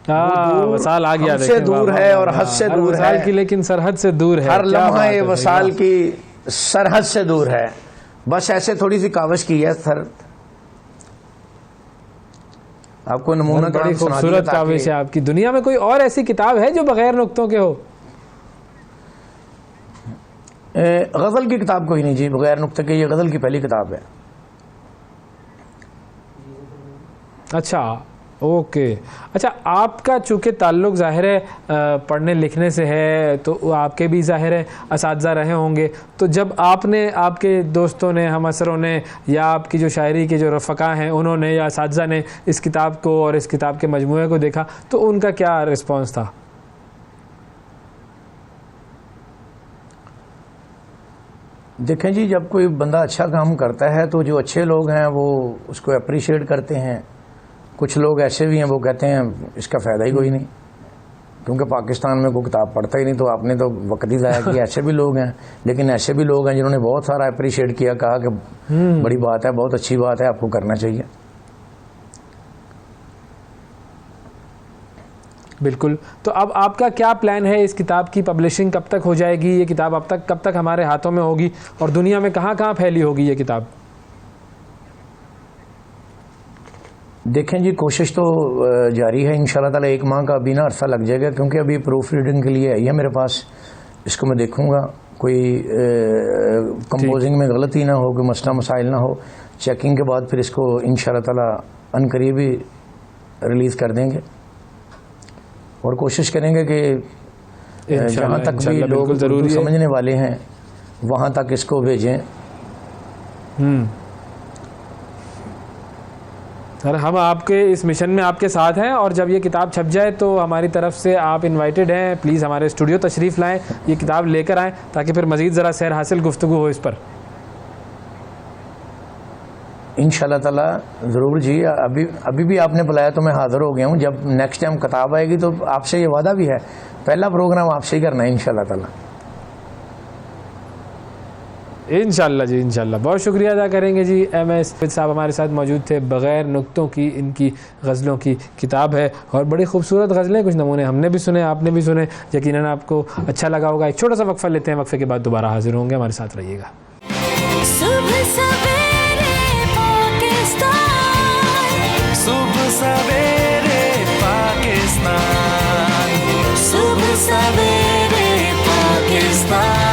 वसाल आ गया, हमसे दूर है और हद से दूर है, की लेकिन सरहद से दूर है, हर लम्हा ए वसाल की सरहद से दूर है। बस ऐसे थोड़ी सी कावश की है सर, आपको नमूना बड़ी खूबसूरत काविश है आपकी। दुनिया में कोई और ऐसी किताब है जो बगैर नुक्तों के हो? गज़ल की किताब कोई नहीं जी, बगैर नुक्ते के ये गज़ल की पहली किताब है। अच्छा ओके। अच्छा, आपका चूँकि ताल्लुक़ ज़ाहिर है पढ़ने लिखने से है, तो आपके भी ज़ाहिर है असातिज़ा रहे होंगे, तो जब आपने, आपके दोस्तों ने, हम असरों ने, या आपकी जो शायरी के जो रफ़क़ा हैं उन्होंने या असातिज़ा ने इस किताब को और इस किताब के मजमूए को देखा, तो उनका क्या रिस्पॉन्स था? देखें जी, जब कोई बंदा अच्छा काम करता है तो जो अच्छे लोग हैं वो उसको अप्रिशिएट करते हैं। कुछ लोग ऐसे भी हैं वो कहते हैं इसका फ़ायदा ही कोई नहीं, क्योंकि पाकिस्तान में कोई किताब पढ़ता ही नहीं, तो आपने तो वक्त ही ज़ाया किया। ऐसे भी लोग हैं, लेकिन ऐसे भी लोग हैं जिन्होंने बहुत सारा अप्रिशिएट किया, कहा कि बड़ी बात है, बहुत अच्छी बात है, आपको करना चाहिए। बिल्कुल। तो अब आपका क्या प्लान है? इस किताब की पब्लिशिंग कब तक हो जाएगी? ये किताब अब तक कब तक हमारे हाथों में होगी और दुनिया में कहाँ कहाँ फैली होगी ये किताब? देखें जी, कोशिश तो जारी है। इंशाल्लाह ताला 1 माह का अभी ना अरसा लग जाएगा, क्योंकि अभी प्रूफ रीडिंग के लिए आई है मेरे पास। इसको मैं देखूंगा, कोई कंपोजिंग में गलती ना हो, कोई मसला मसाइल ना हो। चेकिंग के बाद फिर इसको इंशाल्लाह ताला अनकरीब ही रिलीज़ कर देंगे, और कोशिश करेंगे कि जहाँ तक भी लोग समझने वाले हैं वहाँ तक इसको भेजें। सर, हम आपके इस मिशन में आपके साथ हैं, और जब ये किताब छप जाए तो हमारी तरफ से आप इनवाइटेड हैं। प्लीज़ हमारे स्टूडियो तशरीफ़ लाएं, ये किताब लेकर आएँ, ताकि फिर मज़ीद ज़रा सैर हासिल गुफ्तगू हो इस पर। इंशाल्लाह ताला ज़रूर जी। अभी भी आपने बुलाया तो मैं हाज़िर हो गया हूँ। जब नेक्स्ट टाइम किताब आएगी तो आपसे ये वादा भी है, पहला प्रोग्राम आपसे ही करना है इंशाल्लाह ताला। इंशाल्लाह जी, इंशाल्लाह। बहुत शुक्रिया अदा करेंगे जी। MS साहब हमारे साथ मौजूद थे। बग़ैर नुक्तों की इनकी गज़लों की किताब है, और बड़ी खूबसूरत गज़लें, कुछ नमूने हमने भी सुने, आपने भी सुने, यकीनन आपको अच्छा लगा होगा। एक छोटा सा वक्फा लेते हैं, वक्फे के बाद दोबारा हाजिर होंगे, हमारे साथ रहिएगा। सुबह सवेरे पाकिस्तान, सुबह सवेरे पाकिस्तान।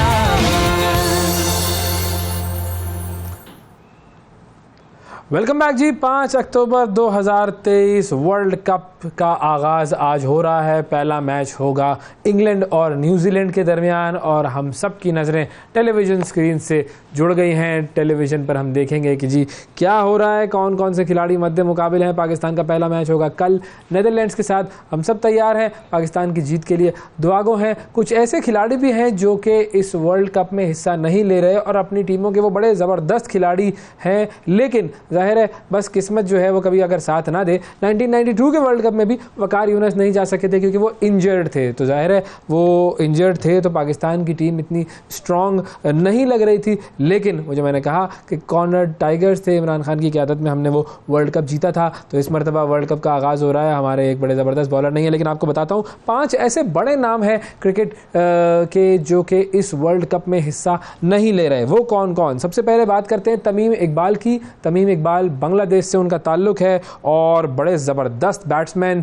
वेलकम बैक जी। 5 अक्टूबर 2023 वर्ल्ड कप का आगाज़ आज हो रहा है। पहला मैच होगा इंग्लैंड और न्यूजीलैंड के दरमियान, और हम सब की नज़रें टेलीविज़न स्क्रीन से जुड़ गई हैं। टेलीविज़न पर हम देखेंगे कि जी क्या हो रहा है, कौन कौन से खिलाड़ी मद्दे मुकाबिल हैं। पाकिस्तान का पहला मैच होगा कल नीदरलैंड्स के साथ। हम सब तैयार हैं पाकिस्तान की जीत के लिए, दुआगो हैं। कुछ ऐसे खिलाड़ी भी हैं जो कि इस वर्ल्ड कप में हिस्सा नहीं ले रहे, और अपनी टीमों के वो बड़े ज़बरदस्त खिलाड़ी हैं, लेकिन ज़ाहिर है बस किस्मत जो है वो कभी अगर साथ ना दे। 1992 के वर्ल्ड कप कप में भी वकार यूनुस नहीं जा सके थे क्योंकि वो इंजर्ड थे। तो जाहिर है वो इंजर्ड थे तो पाकिस्तान की टीम इतनी स्ट्रॉन्ग नहीं लग रही थी, लेकिन वो जो मैंने कहा कि कॉर्नर टाइगर्स थे, इमरान खान की क़यादत में हमने वो वर्ल्ड कप जीता था। तो इस मरतबा वर्ल्ड कप का आगाज़ हो रहा है। हमारे एक बड़े ज़बरदस्त बॉलर नहीं है, लेकिन आपको बताता हूँ 5 ऐसे बड़े नाम हैं क्रिकेट के जो कि इस वर्ल्ड कप में हिस्सा नहीं ले रहे। वो कौन कौन? सबसे पहले बात करते हैं तमीम इकबाल की। तमीम इकबाल बांग्लादेश से उनका ताल्लुक़ है और बड़े ज़बरदस्त बैट्समैन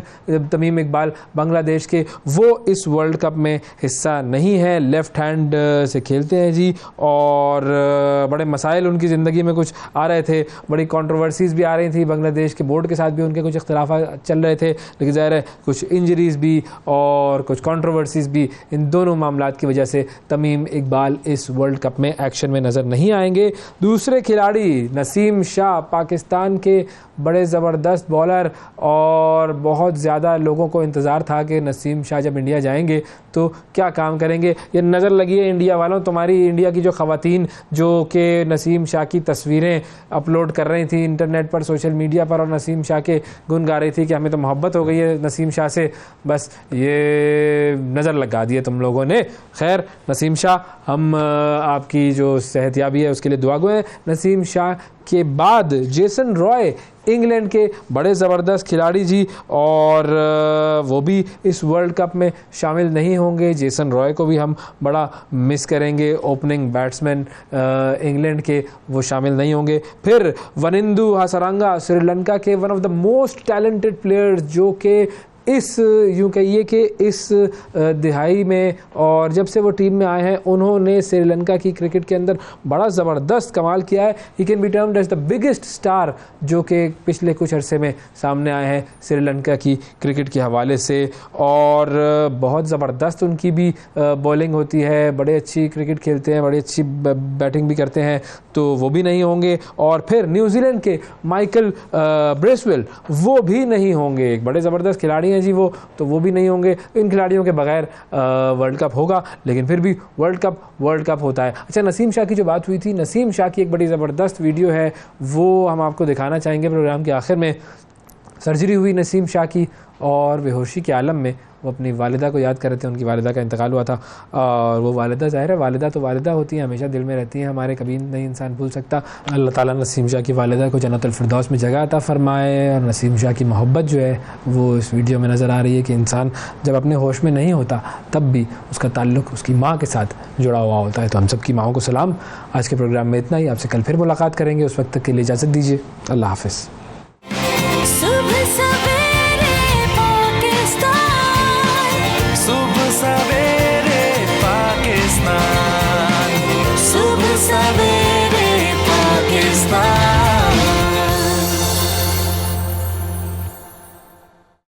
तमीम इकबाल बांग्लादेश के, वो इस वर्ल्ड कप में हिस्सा नहीं है। लेफ़्ट हैंड से खेलते हैं जी और बड़े मसाइल उनकी ज़िंदगी में कुछ आ रहे थे, बड़ी कंट्रोवर्सीज़ भी आ रही थी, बांग्लादेश के बोर्ड के साथ भी उनके कुछ इख्तिलाफ़ चल रहे थे, लेकिन ज़ाहिर है कुछ इंजरीज़ भी और कुछ कंट्रोवर्सीज़ भी, इन दोनों मामलात की वजह से तमीम इकबाल इस वर्ल्ड कप में एक्शन में नज़र नहीं आएंगे। दूसरे खिलाड़ी नसीम शाह, पाकिस्तान के बड़े ज़बरदस्त बॉलर, और बहुत ज़्यादा लोगों को इंतज़ार था कि नसीम शाह जब इंडिया जाएंगे तो क्या काम करेंगे। ये नज़र लगी है इंडिया वालों, तुम्हारी इंडिया की जो ख़वातीन जो कि नसीम शाह की तस्वीरें अपलोड कर रही थी इंटरनेट पर, सोशल मीडिया पर, और नसीम शाह के गुन गा रही थी कि हमें तो मोहब्बत हो गई है नसीम शाह से, बस ये नज़र लगा दिए तुम लोगों ने। खैर नसीम शाह, हम आपकी जो सेहतयाबी है उसके लिए दुआ गो हैं। नसीम शाह के बाद जेसन रॉय, इंग्लैंड के बड़े ज़बरदस्त खिलाड़ी जी, और वो भी इस वर्ल्ड कप में शामिल नहीं होंगे। जेसन रॉय को भी हम बड़ा मिस करेंगे, ओपनिंग बैट्समैन इंग्लैंड के, वो शामिल नहीं होंगे। फिर वनिंदु हसरंगा, श्रीलंका के one of the most talented players, जो कि इस यूँ कहिए कि इस दिहाई में और जब से वो टीम में आए हैं उन्होंने श्रीलंका की क्रिकेट के अंदर बड़ा ज़बरदस्त कमाल किया है। He can be termed as the biggest star जो कि पिछले कुछ अरसे में सामने आए हैं श्रीलंका की क्रिकेट के हवाले से, और बहुत ज़बरदस्त उनकी भी बॉलिंग होती है, बड़े अच्छी क्रिकेट खेलते हैं, बड़ी अच्छी बैटिंग भी करते हैं, तो वो भी नहीं होंगे। और फिर न्यूजीलैंड के माइकल ब्रेसवेल, वो भी नहीं होंगे, एक बड़े ज़बरदस्त खिलाड़ी जी वो, तो वो भी नहीं होंगे। इन खिलाड़ियों के बगैर वर्ल्ड कप होगा, लेकिन फिर भी वर्ल्ड कप होता है। अच्छा, नसीम शाह की जो बात हुई थी, नसीम शाह की एक बड़ी ज़बरदस्त वीडियो है, वो हम आपको दिखाना चाहेंगे प्रोग्राम के आखिर में। सर्जरी हुई नसीम शाह की और बेहोशी के आलम में वो अपनी वालिदा को याद कर रहे थे, उनकी वालिदा का इंतकाल हुआ था, और वो वालिदा, ज़ाहिर है वालिदा तो वालिदा होती हैं, हमेशा दिल में रहती हैं हमारे, कभी नहीं इंसान भूल सकता। अल्लाह ताला नसीम शाह की वालिदा को जन्नतुल फिरदौस में जगह अता फरमाए। और नसीम शाह की मोहब्बत जो है वो इस वीडियो में नज़र आ रही है कि इंसान जब अपने होश में नहीं होता तब भी उसका ताल्लुक़ उसकी माँ के साथ जुड़ा हुआ होता है। तो हम सब की माँओं को सलाम। आज के प्रोग्राम में इतना ही, आपसे कल फिर मुलाकात करेंगे, उस वक्त तक के लिए इजाज़त दीजिए। अल्लाह हाफ़िज़। सुबह सवेरे